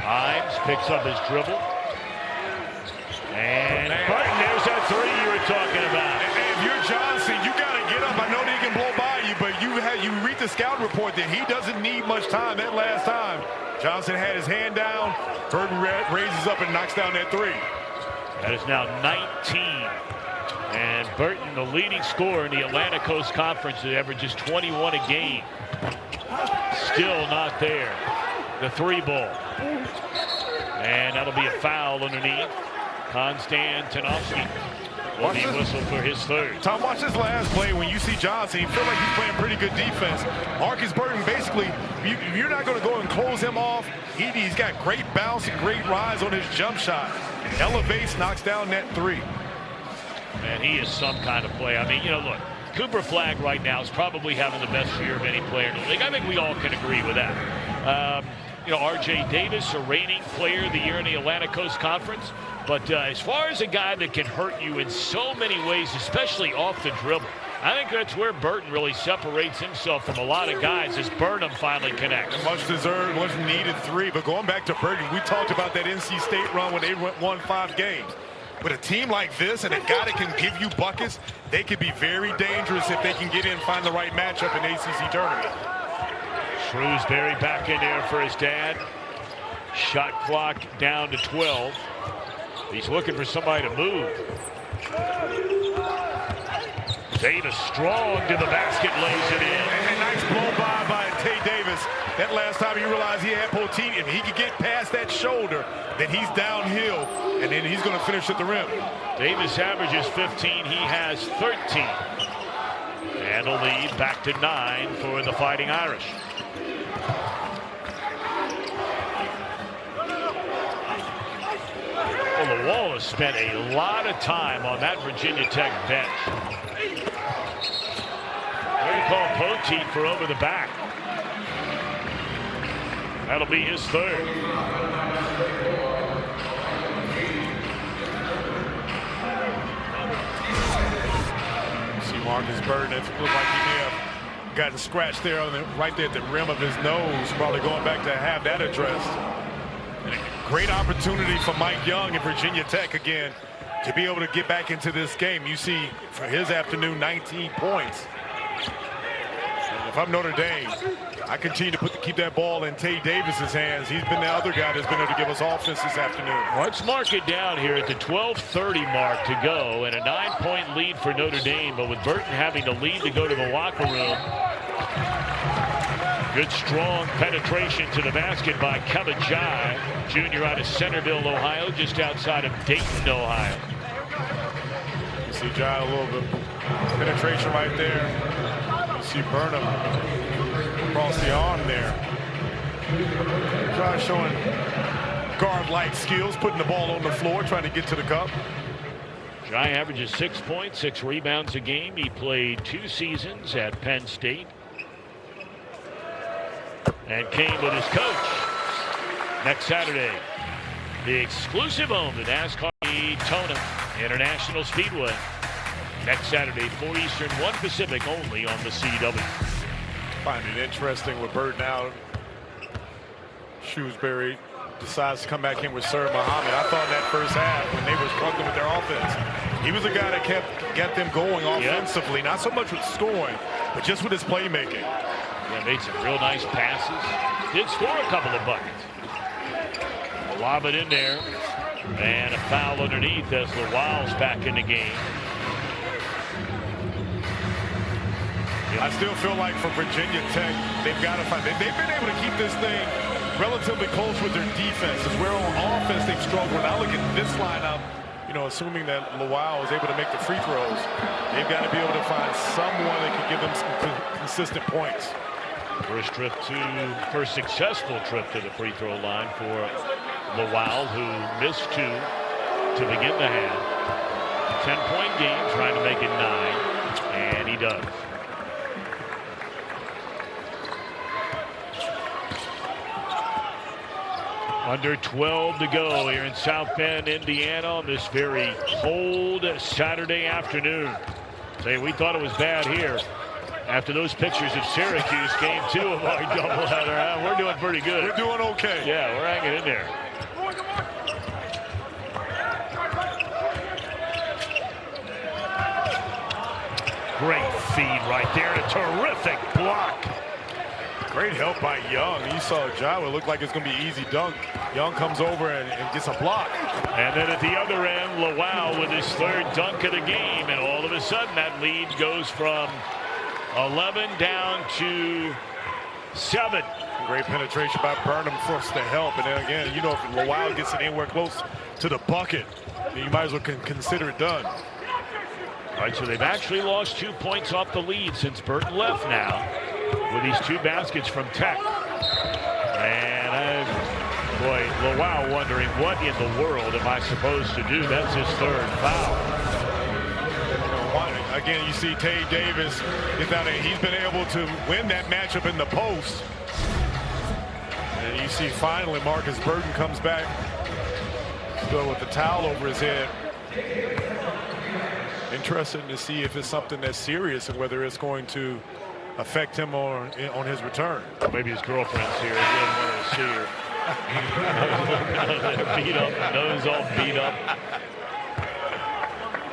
[SPEAKER 2] Imes picks up his dribble. And Burton, there's that 3 you were talking about.
[SPEAKER 1] And if you're Johnson, you got to get up. I know they can blow by you, but you read the scout report that he doesn't need much time. That last time, Johnson had his hand down. Burton raises up and knocks down that 3.
[SPEAKER 2] That is now 19. And Burton, the leading scorer in the Atlantic Coast Conference, that averages 21 a game. Still not there. The 3 ball. And that'll be a foul underneath. Konstantinovsky will be whistled for his 3rd.
[SPEAKER 1] Tom, watch this last play. When you see Johnson, you feel like he's playing pretty good defense. Markus Burton, basically, you're not going to go and close him off. He's got great bounce and great rise on his jump shot. Elevates, knocks down that 3.
[SPEAKER 2] Man, he is some kind of player. I mean, you know, look, Cooper Flagg right now is probably having the best year of any player in the league. I think we all can agree with that. You know, R.J. Davis, a reigning player of the year in the Atlantic Coast Conference. But as far as a guy that can hurt you in so many ways, especially off the dribble, I think that's where Burton really separates himself from a lot of guys as Burnham finally connects.
[SPEAKER 1] Much deserved, much needed 3. But going back to Burton, we talked about that NC State run when they won 5 games. With a team like this and a guy that can give you buckets, they could be very dangerous if they can get in and find the right matchup in the ACC tournament.
[SPEAKER 2] Shrewsbury back in there for his dad. Shot clock down to 12. He's looking for somebody to move. Davis strong to the basket, lays it in.
[SPEAKER 1] And a nice blow by Tay Davis. That last time he realized he had Poteet. If he could get past that shoulder, then he's downhill, and then he's going to finish at the rim.
[SPEAKER 2] Davis averages 15. He has 13. And a lead back to 9 for the Fighting Irish. Well, Lawal has spent a lot of time on that Virginia Tech bench. They call Poteet for over the back. That'll be his 3rd.
[SPEAKER 1] See Markus Burton, it looked like he may have got a scratch there right there at the rim of his nose, probably going back to have that addressed. And a great opportunity for Mike Young and Virginia Tech again to be able to get back into this game. You see for his afternoon 19 points. And if I'm Notre Dame, I continue to keep that ball in Tay Davis's hands. He's been the other guy that's been able to give us offense this afternoon.
[SPEAKER 2] Let's mark it down here at the 12:30 mark to go, and a 9-point lead for Notre Dame. But with Burton having the lead to go to the locker room, good strong penetration to the basket by Kevin Jai, junior out of Centerville, Ohio, just outside of Dayton, Ohio.
[SPEAKER 1] You see Jai a little bit penetration right there. You see Burnham across the arm there. Jai showing guard-like skills, putting the ball on the floor, trying to get to the cup.
[SPEAKER 2] Jai averages 6 points, 6 rebounds a game. He played 2 seasons at Penn State and came with his coach next Saturday. The exclusive home to NASCAR Daytona International Speedway. Next Saturday, 4 Eastern, 1 Pacific, only on the CW.
[SPEAKER 1] Find it interesting with Burton out. Shrewsbury decides to come back in with Sir Muhammad. I thought in that first half when they were struggling with their offense, he was the guy that got them going offensively. Not so much with scoring, but just with his playmaking.
[SPEAKER 2] Yeah, made some real nice passes. Did score a couple of buckets. Lob it in there. And a foul underneath as Lawal's back in the game.
[SPEAKER 1] I still feel like for Virginia Tech, they've got to find. They've been able to keep this thing relatively close with their defense. As where on offense they've struggled. When I look at this lineup, you know, assuming that Lawal is able to make the free throws, they've got to be able to find someone that can give them some consistent points.
[SPEAKER 2] First successful trip to the free throw line for Lawal, who missed 2 to begin the half. 10-point game, trying to make it 9, and he does. Under 12 to go here in South Bend, Indiana, on this very cold Saturday afternoon. Say, we thought it was bad here. After those pictures of Syracuse, game 2 of our doubleheader, we're doing pretty good.
[SPEAKER 1] We're doing okay.
[SPEAKER 2] Yeah, we're hanging in there. Great feed right there, and a terrific block.
[SPEAKER 1] Great help by Young. You saw Jawa look like it's going to be easy dunk. Young comes over and gets a block.
[SPEAKER 2] And then at the other end, Lawal with his 3rd dunk of the game. And all of a sudden, that lead goes from 11 down to 7.
[SPEAKER 1] Great penetration by Burnham forced the help. And then again, you know, if Lawal gets it anywhere close to the bucket, then you might as well consider it done.
[SPEAKER 2] All right, so they've actually lost 2 points off the lead since Burton left now, with these 2 baskets from Tech. And boy, Lawal wondering, what in the world am I supposed to do? That's his 3rd foul.
[SPEAKER 1] Again, you see Tay Davis is out there. He's been able to win that matchup in the post. And you see finally Markus Burton comes back still with the towel over his head. Interesting to see if it's something that's serious and whether it's going to affect him on his return.
[SPEAKER 2] Well, maybe his girlfriend's here. He didn't want to see her. Beat up, nose all beat up.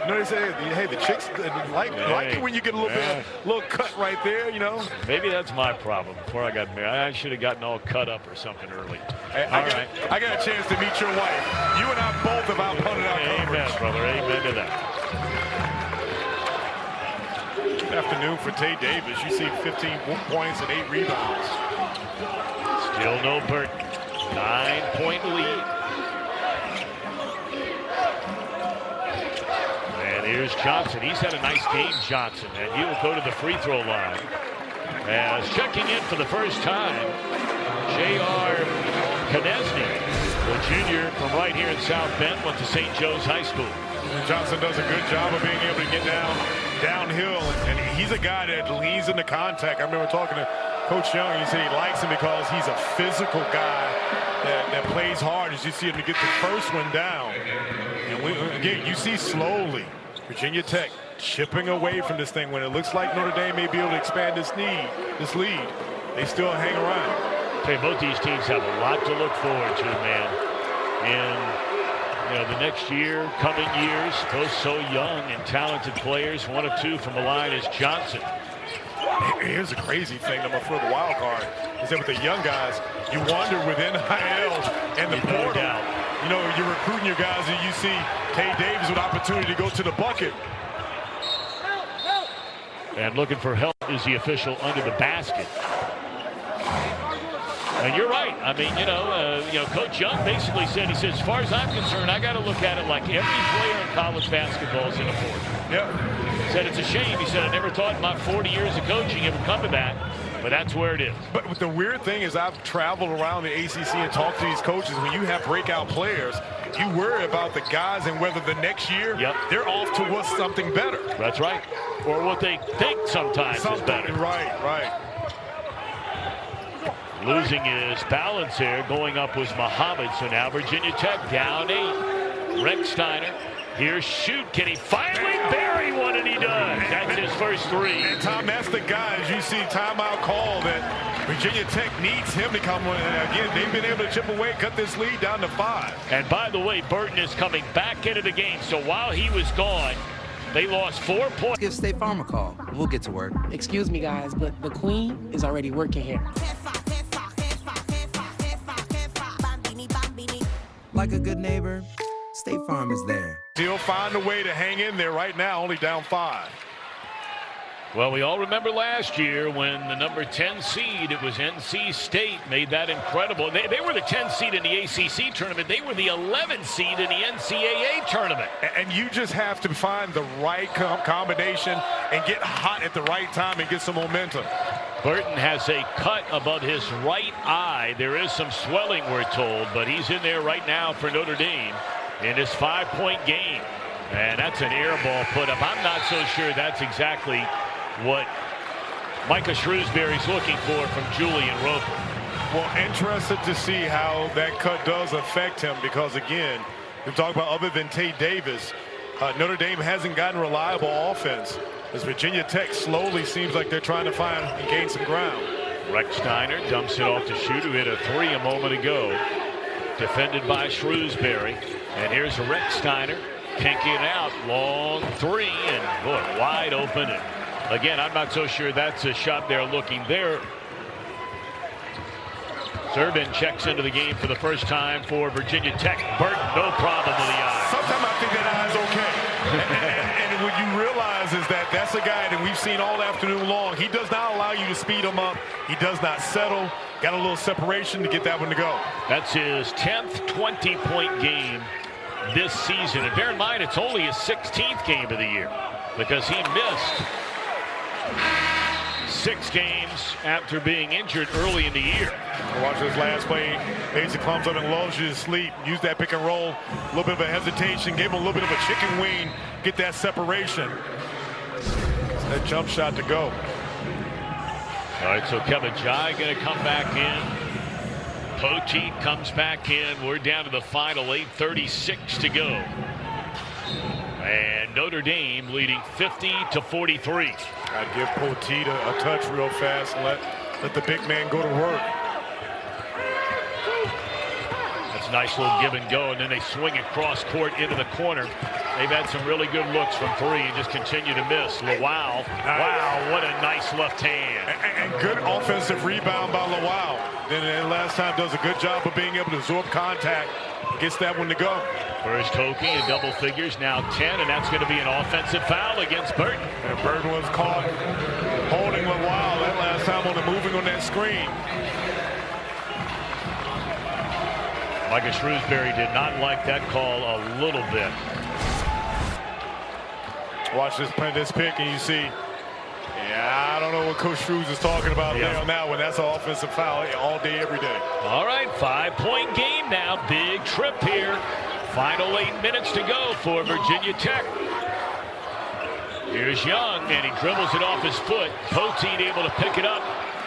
[SPEAKER 1] You know, they say, hey, the chicks like it when you get a little cut right there, you know.
[SPEAKER 2] Maybe that's my problem. Before I got married, I should have gotten all cut up or something early.
[SPEAKER 1] Hey, I got a chance to meet your wife. You and I both have outpunted our coverage.
[SPEAKER 2] Amen, brother. Amen to that.
[SPEAKER 1] Afternoon for Tay Davis. You see 15 points and 8 rebounds.
[SPEAKER 2] Still no Burton. 9-point lead. And here's Johnson. He's had a nice game, Johnson, and he will go to the free throw line. As checking in for the first time, J.R. Konechny, the junior from right here in South Bend, went to St. Joe's High School.
[SPEAKER 1] Johnson does a good job of being able to get downhill, and he's a guy that leans into contact. I remember talking to Coach Young. He said he likes him because he's a physical guy that plays hard. As you see him to get the first one down, and again, you see slowly Virginia Tech chipping away from this thing. When it looks like Notre Dame may be able to expand this lead, they still hang around.
[SPEAKER 2] Okay, both these teams have a lot to look forward to, man. And the next year, coming years, both so young and talented players. 1 of 2 from the line is Johnson.
[SPEAKER 1] Here's a crazy thing, number 4, the wild card, is that with the young guys, you wonder with NIL and the portal, you're recruiting your guys and you see Tay Davis with opportunity to go to the bucket.
[SPEAKER 2] And looking for help is the official under the basket. And you're right. I mean, Coach Young basically said, he said, as far as I'm concerned, I got to look at it like every player in college basketball is in a portal.
[SPEAKER 1] Yep.
[SPEAKER 2] He said, it's a shame. He said, I never thought in my 40 years of coaching it would come to that, but that's where it is.
[SPEAKER 1] But the weird thing is I've traveled around the ACC and talked to these coaches. When you have breakout players, You worry about the guys and whether the next year they're off to what's something better.
[SPEAKER 2] That's right. Or what they think sometimes is better.
[SPEAKER 1] Right.
[SPEAKER 2] Losing his balance here. Going up was Muhammad. So now Virginia Tech down 8. Rechsteiner. Here's shoot. Can he finally bury one? And he does. That's his first 3.
[SPEAKER 1] And Tom, that's the guy, as you see, timeout call that Virginia Tech needs him to come in. And again, they've been able to chip away, cut this lead down to 5.
[SPEAKER 2] And by the way, Burton is coming back into the game. So while he was gone, they lost 4 points.
[SPEAKER 3] Give State Farm a call. We'll get to work.
[SPEAKER 4] Excuse me, guys, but the queen is already working here.
[SPEAKER 3] Like a good neighbor, State Farm is there.
[SPEAKER 1] He'll find a way to hang in there right now, only down 5.
[SPEAKER 2] Well, we all remember last year when the number 10 seed, it was NC State, made that incredible. They were the 10 seed in the ACC tournament. They were the 11 seed in the NCAA tournament.
[SPEAKER 1] And you just have to find the right combination and get hot at the right time and get some momentum.
[SPEAKER 2] Burton has a cut above his right eye. There is some swelling, we're told, but he's in there right now for Notre Dame in his 5-point game. And that's an air ball put up. I'm not so sure that's exactly what Micah Shrewsbury's looking for from Julian Roper.
[SPEAKER 1] Well, interested to see how that cut does affect him because, again, we've talked about other than Tate Davis, Notre Dame hasn't gotten reliable offense as Virginia Tech slowly seems like they're trying to find and gain some ground.
[SPEAKER 2] Rechsteiner dumps it off to Shoot, who hit a 3 a moment ago. Defended by Shrewsbury. And here's Rechsteiner kinking it out. Long 3 and boy, wide open. And again, I'm not so sure that's a shot they're looking there. Serban checks into the game for the first time for Virginia Tech. Burton, no problem with the eye.
[SPEAKER 1] Sometimes I think that eye's okay. and what you realize is that that's a guy that we've seen all afternoon long. He does not allow you to speed him up. He does not settle. Got a little separation to get that one to go.
[SPEAKER 2] That's his 10th 20-point game this season. And bear in mind, it's only his 16th game of the year because he missed 6 games after being injured early in the year.
[SPEAKER 1] Watch this last play. Basically comes up and lulls you to sleep. Use that pick and roll. A little bit of a hesitation. Gave him a little bit of a chicken wing. Get that separation. That jump shot to go.
[SPEAKER 2] All right, so Kevin Jai going to come back in. Poteet comes back in. We're down to the final 8:36 to go. And Notre Dame leading 50-43.
[SPEAKER 1] I'd give Poteet a touch real fast and let the big man go to work.
[SPEAKER 2] That's a nice little give and go, and then they swing it cross court into the corner. They've had some really good looks from 3 and just continue to miss. Lawal, wow, what a nice left hand.
[SPEAKER 1] And good offensive rebound by Lawal. Then last time does a good job of being able to absorb contact. Gets that one to go.
[SPEAKER 2] First Hokie in double figures, now 10, and that's going to be an offensive foul against Burton.
[SPEAKER 1] And Burton was caught holding Lawal that last time on the moving on that screen.
[SPEAKER 2] Micah Shrewsbury did not like that call a little bit.
[SPEAKER 1] Watch this pick and you see, I don't know what Coach Shrews is talking about there on that one. That's an offensive foul all day, every day.
[SPEAKER 2] All right, 5-point game now. Big trip here. Final 8 minutes to go for Virginia Tech. Here's Young, and he dribbles it off his foot. Poteet able to pick it up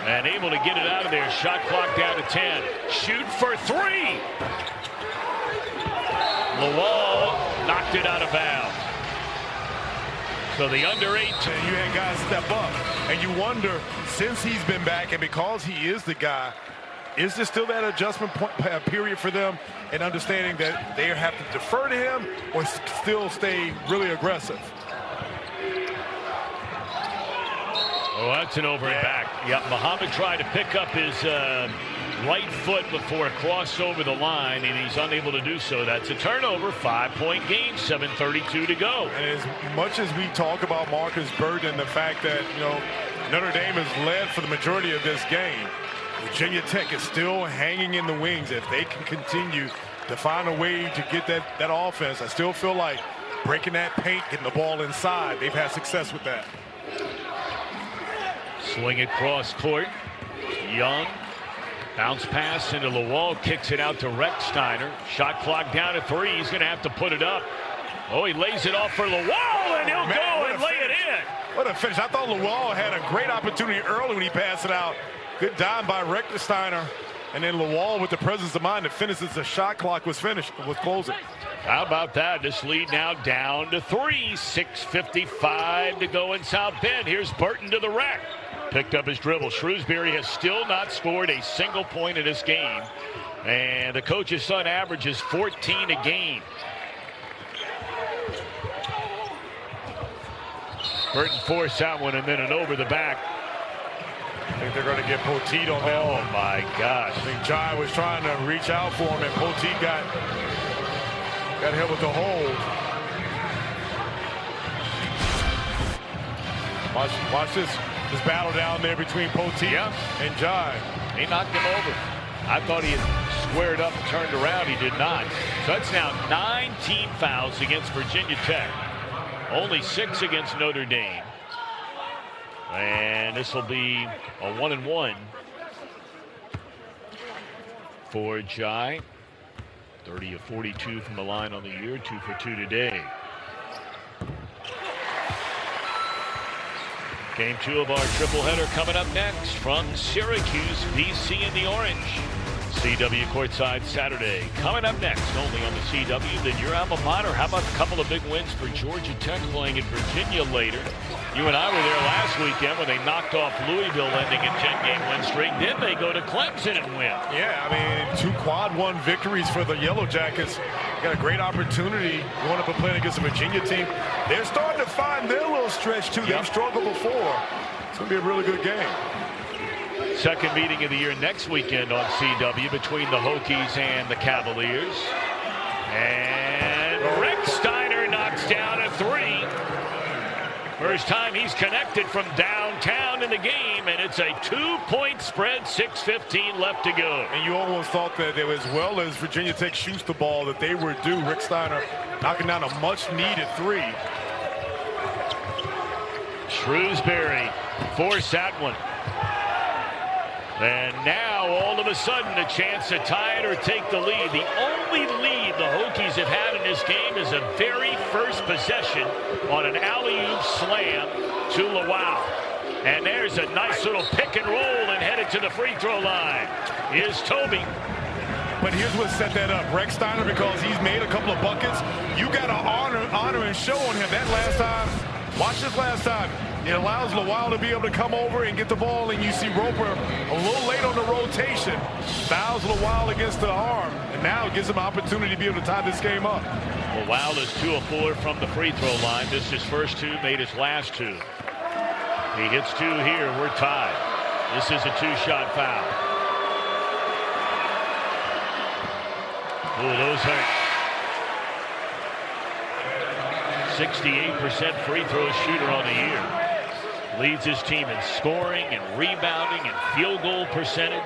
[SPEAKER 2] and able to get it out of there. Shot clock down to 10. Shoot for 3. Lawal knocked it out of bounds. So the under 8.
[SPEAKER 1] And you had guys step up. And you wonder, since he's been back and because he is the guy, is there still that adjustment period for them and understanding that they have to defer to him or still stay really aggressive?
[SPEAKER 2] Oh, that's an over and back. Yeah, Muhammad tried to pick up his right foot before it crossed over the line, and he's unable to do so. That's a turnover. 5-point game, 7:32 to go.
[SPEAKER 1] And as much as we talk about Markus Burton, the fact that, Notre Dame has led for the majority of this game, Virginia Tech is still hanging in the wings. If they can continue to find a way to get that offense, I still feel like breaking that paint, getting the ball inside, they've had success with that.
[SPEAKER 2] Swing it cross court. Young Bounce pass into Lawal, kicks it out to Rechsteiner. Shot clock down to 3. He's going to have to put it up. Oh, he lays it off for Lawal, and he'll go and lay it in.
[SPEAKER 1] What a finish. I thought Lawal had a great opportunity early when he passed it out. Good dime by Rechsteiner. And then Lawal with the presence of mind to finish as the shot clock was closing.
[SPEAKER 2] How about that? This lead now down to 3. 6:55 to go in South Bend. Here's Burton to the rack. Picked up his dribble. Shrewsbury has still not scored a single point in this game. And the coach's son averages 14 a game. Burton forced that one and then an over the back.
[SPEAKER 1] I think they're going to get Poteet on that.
[SPEAKER 2] Oh, my gosh.
[SPEAKER 1] I think Jai was trying to reach out for him, and Poteet got hit with the hold. Watch this battle down there between Poteet and Jai.
[SPEAKER 2] He knocked him over. I thought he had squared up and turned around. He did not. So it's now 9 team fouls against Virginia Tech. Only 6 against Notre Dame. And this will be a 1-and-1 for Jai. 30 of 42 from the line on the year, 2 for 2 today. Game 2 of our triple header coming up next from Syracuse, BC in the orange. CW courtside Saturday. Coming up next, only on the CW, then your alma mater. How about a couple of big wins for Georgia Tech playing in Virginia later? You and I were there last weekend when they knocked off Louisville, ending a 10-game win streak. Then they go to Clemson and win.
[SPEAKER 1] Yeah, I mean, 2 quad-1 victories for the Yellow Jackets. Got a great opportunity going up and playing against a Virginia team. They're starting to find their little stretch, too. They've struggled before. It's going to be a really good game.
[SPEAKER 2] Second meeting of the year next weekend on CW between the Hokies and the Cavaliers. And Rechsteiner knocks down a 3. First time he's connected from downtown in the game, and it's a 2-point spread, 6:15 left to go.
[SPEAKER 1] And you almost thought that as well as Virginia Tech shoots the ball, that they were due. Rechsteiner knocking down a much-needed 3.
[SPEAKER 2] Shrewsbury forced that one. And now, all of a sudden, a chance to tie it or take the lead. The only lead the Hokies have had in this game is a very first possession on an alley-oop slam to Lawal. And there's a nice little pick and roll and headed to the free throw line is Tobi.
[SPEAKER 1] But here's what set that up. Rechsteiner, because he's made a couple of buckets, you got to honor and show on him. That last time, watch this last time. It allows Lawal to be able to come over and get the ball, and you see Roper a little late on the rotation. Fouls Lawal against the arm, and now it gives him an opportunity to be able to tie this game up.
[SPEAKER 2] Lawal is 2 of 4 from the free throw line. Missed his first 2, made his last 2. He hits 2 here, we're tied. This is a 2-shot foul. Oh, those hurt. 68% free throw shooter on the year. Leads his team in scoring and rebounding and field goal percentage.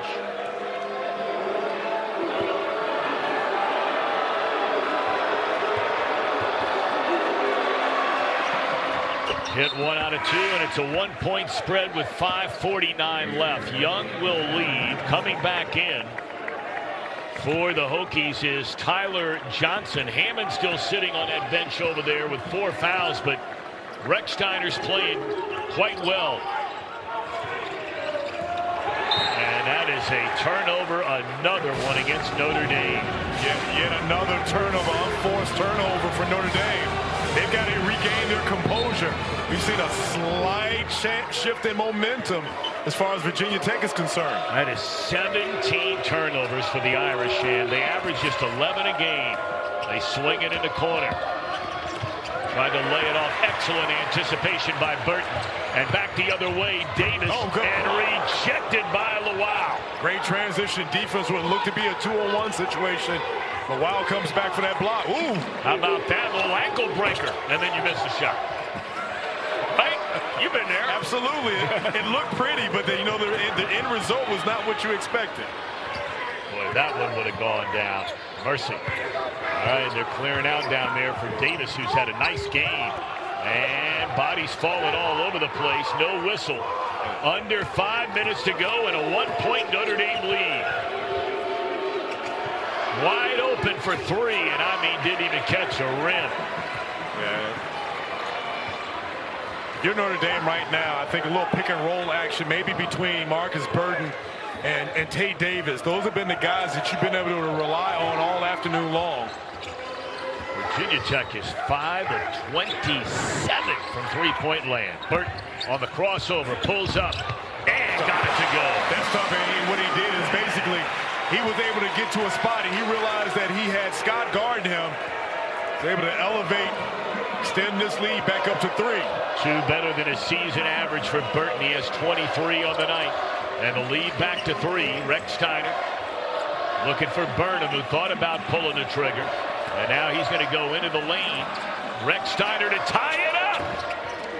[SPEAKER 2] Hit 1 out of 2, and it's a 1-point spread with 5:49 left. Young will leave. Coming back in for the Hokies is Tyler Johnson. Hammond still sitting on that bench over there with 4 fouls, but Rechsteiner's playing quite well. And that is a turnover, another one against Notre Dame.
[SPEAKER 1] Yet another turnover, unforced turnover for Notre Dame. They've got to regain their composure. We've seen a slight shift in momentum as far as Virginia Tech is concerned.
[SPEAKER 2] That is 17 turnovers for the Irish, and they average just 11 a game. They swing it in the corner. Tried to lay it off. Excellent anticipation by Burton. And back the other way, Davis. And rejected by Lawal.
[SPEAKER 1] Great transition defense would look to be a 2-on-1 situation. Lawal comes back for that block. Ooh!
[SPEAKER 2] How about that little ankle breaker? And then you miss the shot. Right? You've been there.
[SPEAKER 1] Absolutely. It looked pretty, but the end result was not what you expected.
[SPEAKER 2] Boy, that one would have gone down. Mercy. All right, they're clearing out down there for Davis, who's had a nice game. And bodies falling all over the place. No whistle. Under 5 minutes to go and a 1-point Notre Dame lead. Wide open for three, and I mean didn't even catch a rim.
[SPEAKER 1] Yeah. You're Notre Dame right now. I think a little pick and roll action maybe between Markus Burton and Tate Davis. Those have been the guys that you've been able to rely on all afternoon long.
[SPEAKER 2] Virginia Tech is 5 of 27 from three-point land. Burton on the crossover, pulls up, and got it to go.
[SPEAKER 1] That's tough, and what he did is basically he was able to get to a spot, and he realized that he had Scott guarding him. He was able to elevate, extend this lead back up to 3.
[SPEAKER 2] Two better than his season average for Burton. He has 23 on the night. And the lead back to 3. Rechsteiner looking for Burnham, who thought about pulling the trigger. And now he's going to go into the lane. Rechsteiner to tie it up.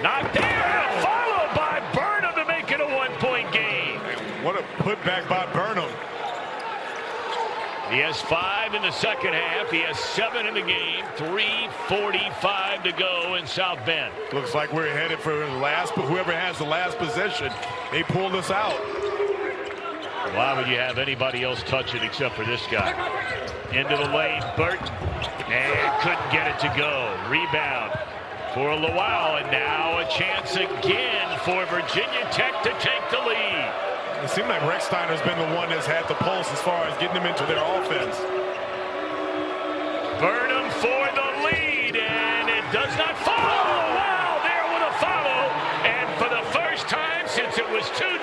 [SPEAKER 2] Not there. Followed by Burnham to make it a 1-point game.
[SPEAKER 1] What a putback by Burnham.
[SPEAKER 2] He has 5 in the second half. He has 7 in the game. 3:45 to go in South Bend.
[SPEAKER 1] Looks like we're headed for the last, but whoever has the last possession, they pull this out.
[SPEAKER 2] Why would you have anybody else touch it except for this guy? Into the lane, Burton, and couldn't get it to go. Rebound for Lawal, and now a chance again for Virginia Tech to take the lead.
[SPEAKER 1] It seems like Rechsteiner's been the one that's had the pulse as far as getting them into their offense.
[SPEAKER 2] Burnham for the lead, and it does not follow. Wow, there with a follow, and for the first time since it was 2-0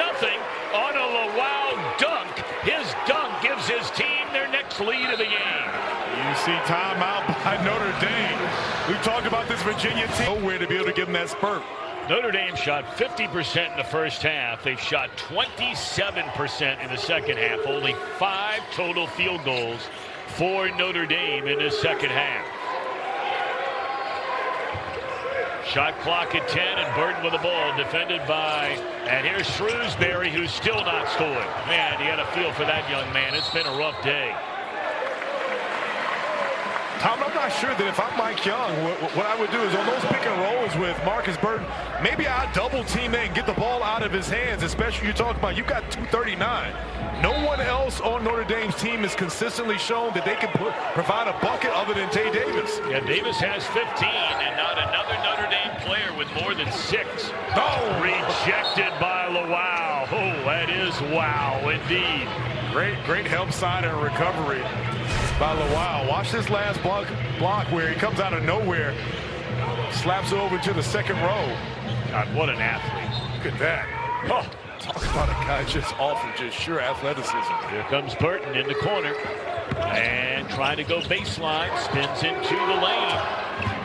[SPEAKER 2] on a Lawal dunk, his dunk gives his team their next lead of the game.
[SPEAKER 1] You see timeout by Notre Dame. We talked about this Virginia team. Nowhere to be able to give them that spurt.
[SPEAKER 2] Notre Dame shot 50% in the first half. They've shot 27% in the second half. Only 5 total field goals for Notre Dame in the second half. Shot clock at 10, and Burton with the ball, defended by, and here's Shrewsbury, who's still not scoring. Man, you got a feel for that young man. It's been a rough day.
[SPEAKER 1] Tom, I'm not sure that if I'm Mike Young, what I would do is on those pick and rolls with Markus Burton, maybe I double team that and get the ball out of his hands, especially you talk about, you got 239. No one else on Notre Dame's team has consistently shown that they can provide a bucket other than Tate Davis.
[SPEAKER 2] Yeah, Davis has 15, and not another Notre Dame player with more than 6.
[SPEAKER 1] Oh!
[SPEAKER 2] Rejected by Lawal. Oh, that is wow, indeed.
[SPEAKER 1] Great help side and recovery by Lawal. Watch this last block where he comes out of nowhere, slaps it over to the second row.
[SPEAKER 2] God, what an athlete.
[SPEAKER 1] Look at that. Oh, talk about a guy just off of just sheer athleticism.
[SPEAKER 2] Here comes Burton in the corner and trying to go baseline, spins into the lane.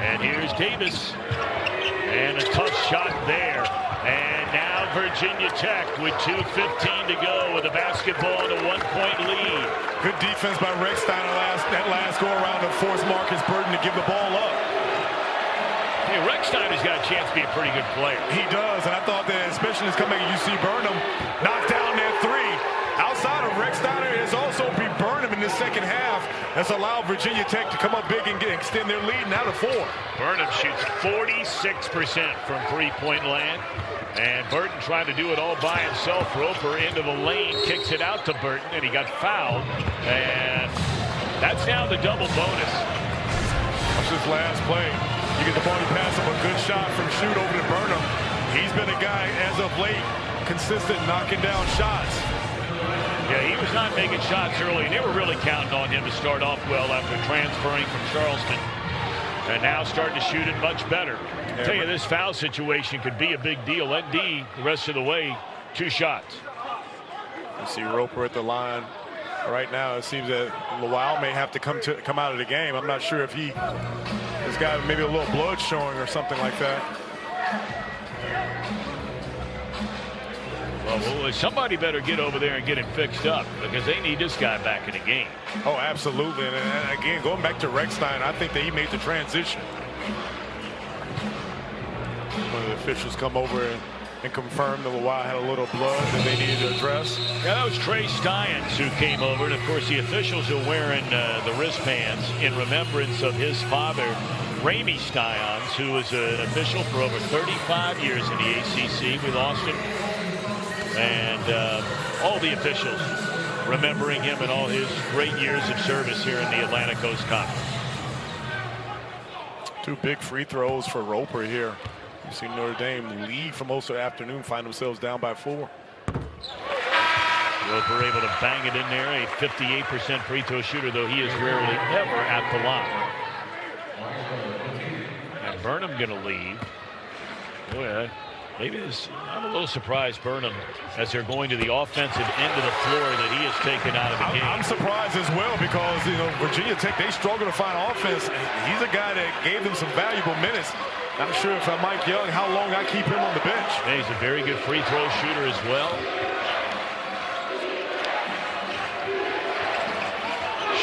[SPEAKER 2] And here's Davis. And a tough shot there. And now Virginia Tech with 2:15 to go with a basketball and a 1-point lead.
[SPEAKER 1] Good defense by Rechsteiner that last go-around to force Markus Burton to give the ball up.
[SPEAKER 2] Hey, Rechsteiner's got a chance to be a pretty good player.
[SPEAKER 1] He does, and I thought that especially as coming you see Burnham knock down that 3. Outside of Rechsteiner is also be Burnham in the second half. That's allowed Virginia Tech to come up big and extend their lead now to 4.
[SPEAKER 2] Burnham shoots 46% from three-point land. And Burton trying to do it all by himself. Roper into the lane, kicks it out to Burton, and he got fouled. And that's now the double bonus.
[SPEAKER 1] Watch this last play. You get the ball, you pass up a good shot from shoot over to Burnham. He's been a guy, as of late, consistent knocking down shots.
[SPEAKER 2] Yeah, he was not making shots early, and they were really counting on him to start off well after transferring from Charleston. And now starting to shoot it much better. I tell you, this foul situation could be a big deal. ND, the rest of the way, 2 shots.
[SPEAKER 1] You see Roper at the line. Right now, it seems that Lawal may have to come out of the game. I'm not sure if has got maybe a little blood showing or something like that.
[SPEAKER 2] Well, somebody better get over there and get him fixed up because they need this guy back in the game.
[SPEAKER 1] Oh, absolutely. And again, going back to Rechsteiner, I think that he made the transition. One of the officials come over and confirm that Lawal had a little blood that they needed to address.
[SPEAKER 2] Yeah, that was Trey Stiens who came over. And, of course, the officials are wearing the wristbands in remembrance of his father, Ramey Styons, who was an official for over 35 years in the ACC. We lost him. And all the officials remembering him and all his great years of service here in the Atlantic Coast Conference.
[SPEAKER 1] 2 big free throws for Roper here. You've seen Notre Dame lead for most of the afternoon, find themselves down by 4.
[SPEAKER 2] Roper able to bang it in there, a 58% free throw shooter, though he is rarely ever at the line. And Burnham going to leave. Boy, maybe this, I'm a little surprised, Burnham, as they're going to the offensive end of the floor, that he is taken out of the game.
[SPEAKER 1] I'm surprised as well because, you know, Virginia Tech, they struggle to find offense. He's a guy that gave them some valuable minutes. Not sure if I'm Mike Young, how long I keep him on the bench.
[SPEAKER 2] And he's a very good free throw shooter as well.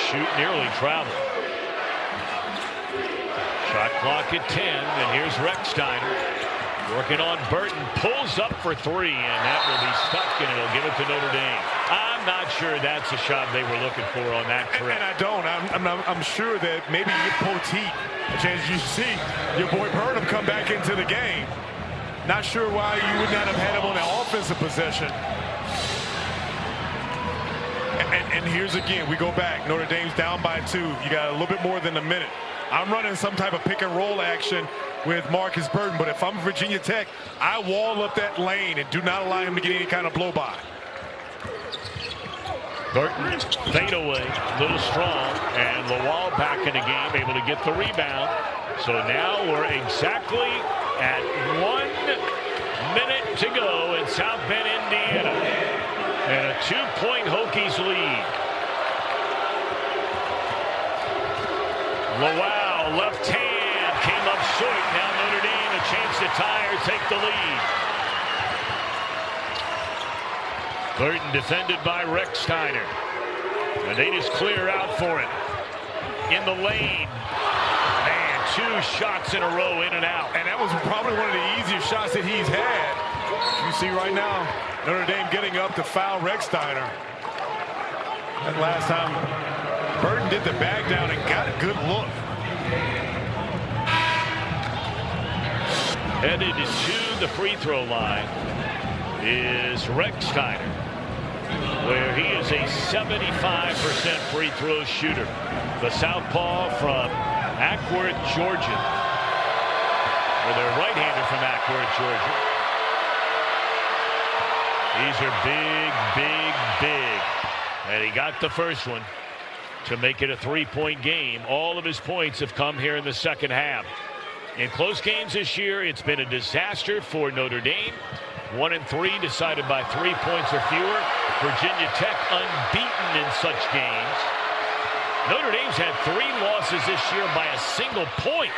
[SPEAKER 2] Shoot nearly traveled. Shot clock at 10, and here's Rechsteiner. Working on Burton, pulls up for 3, and that will be stuck, and it'll give it to Notre Dame. I'm not sure that's the shot they were looking for on that trip.
[SPEAKER 1] And I don't. I'm sure that maybe you give Poteet a chance. You see your boy Burnham come back into the game. Not sure why you would not have had him on the offensive possession. And here's again, we go back. Notre Dame's down by 2. You got a little bit more than a minute. I'm running some type of pick and roll action with Markus Burton, but if I'm Virginia Tech, I wall up that lane and do not allow him to get any kind of blow by.
[SPEAKER 2] Burton fade away, a little strong, and Lawal back in the game, able to get the rebound. So now we're exactly at 1 minute to go in South Bend, Indiana, and a 2-point Hokies lead. Lawal, left hand, came up short. Now Notre Dame a chance to tie or take the lead. Burton defended by Rechsteiner. And they just clear out for it. In the lane. Man, 2 shots in a row, in and out.
[SPEAKER 1] And that was probably one of the easiest shots that he's had. You see right now, Notre Dame getting up to foul Rechsteiner. And last time, Burton did the bag down and got a good look.
[SPEAKER 2] Headed to the free throw line is Rechsteiner, where he is a 75% free throw shooter. The southpaw from Acworth, Georgia. Or they're right-hander from Acworth, Georgia. These are big, big, big. And he got the first one to make it a 3-point game. All of his points have come here in the second half. In close games this year, it's been a disaster for Notre Dame. 1-3 decided by 3 points or fewer. Virginia Tech unbeaten in such games. Notre Dame's had 3 losses this year by a single point.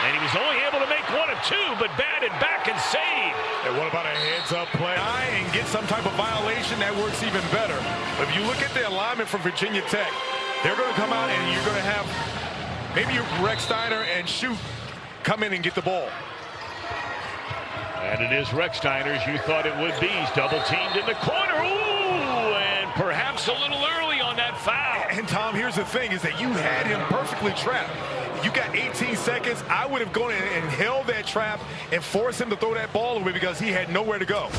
[SPEAKER 2] And he was only able to make 1 of 2, but batted back and saved.
[SPEAKER 1] And what about a heads-up play? And get some type of violation, that works even better. But if you look at the alignment for Virginia Tech, they're going to come out and you're going to have maybe Rechsteiner and Shoot come in and get the ball.
[SPEAKER 2] And it is Rechsteiner, as you thought it would be. He's double-teamed in the corner. Ooh, and perhaps a little early on that foul.
[SPEAKER 1] And, Tom, here's the thing, is that you had him perfectly trapped. You got 18 seconds. I would have gone in and held that trap and forced him to throw that ball away because he had nowhere to go.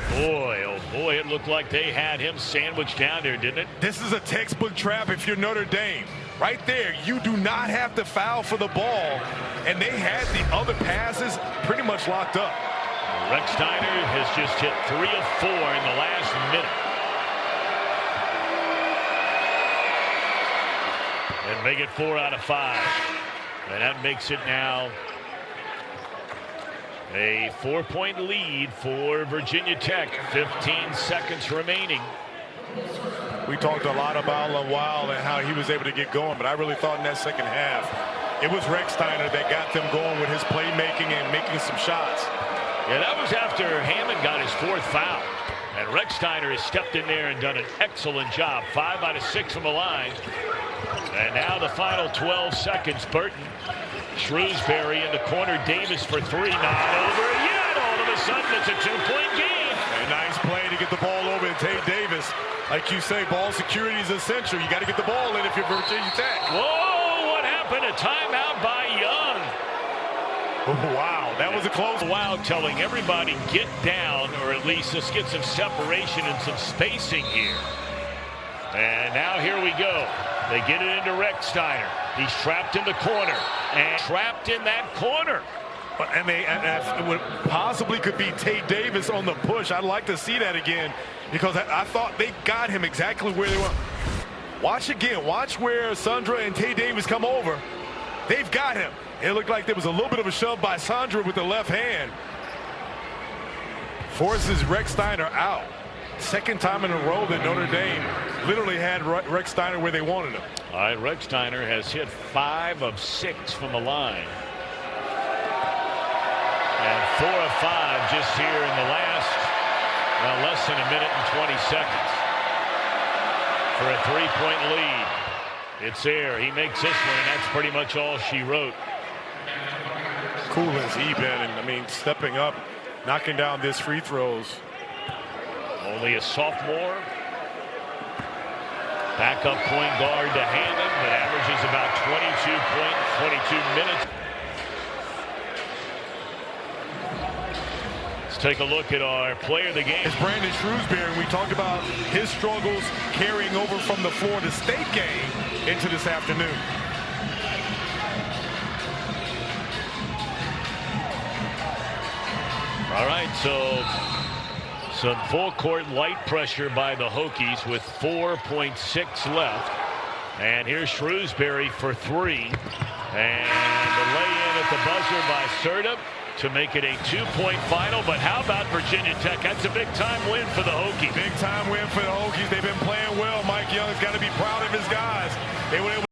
[SPEAKER 2] Boy, oh boy, it looked like they had him sandwiched down there, didn't it?
[SPEAKER 1] This is a textbook trap if you're Notre Dame. Right there, you do not have to foul for the ball. And they had the other passes pretty much locked up.
[SPEAKER 2] Rechsteiner has just hit 3 of 4 in the last minute. And make it 4 out of 5. And that makes it now a 4-point lead for Virginia Tech. 15 seconds remaining.
[SPEAKER 1] We talked a lot about Lawal and how he was able to get going, but I really thought in that second half, it was Rechsteiner that got them going with his playmaking and making some shots.
[SPEAKER 2] Yeah, that was after Hammond got his 4th foul. And Rechsteiner has stepped in there and done an excellent job. 5 out of 6 from the line. And now the final 12 seconds. Burton, Shrewsbury in the corner. Davis for 3. Not over yet. All of a sudden, it's a 2-point game.
[SPEAKER 1] A nice play to get the ball over to Tate Davis. Like you say, ball security is essential. You got to get the ball in if you're Virginia Tech.
[SPEAKER 2] Whoa, what happened? A timeout by Young.
[SPEAKER 1] Wow, that was a close.
[SPEAKER 2] Wow, telling everybody get down, or at least let's get some separation and some spacing here. And now here we go. They get it into Rechsteiner. He's trapped in the corner. And trapped in that corner.
[SPEAKER 1] And it would possibly could be Tate Davis on the push. I'd like to see that again because I thought they got him exactly where they want. Watch again. Watch where Sandra and Tate Davis come over. They've got him. It looked like there was a little bit of a shove by Sandra with the left hand. Forces Rechsteiner out. Second time in a row that Notre Dame literally had Rechsteiner where they wanted him.
[SPEAKER 2] All right, Rechsteiner has hit 5 of 6 from the line. And 4 of 5 just here in the last, well, less than a minute and 20 seconds. For a 3-point lead. It's there. He makes this one, and that's pretty much all she wrote.
[SPEAKER 1] Cool as he been, and I mean, stepping up, knocking down these free throws.
[SPEAKER 2] Only a sophomore. Backup point guard to hand him, but averages about 22 minutes. Let's take a look at our player of the game.
[SPEAKER 1] It's Brandon Rechsteiner. We talked about his struggles carrying over from the Florida State game into this afternoon.
[SPEAKER 2] All right, so some full court light pressure by the Hokies with 4.6 left. And here's Shrewsbury for 3. And the lay-in at the buzzer by Serta to make it a 2-point final. But how about Virginia Tech? That's a big-time win for the Hokies.
[SPEAKER 1] Big-time win for the Hokies. They've been playing well. Mike Young's got to be proud of his guys. They were able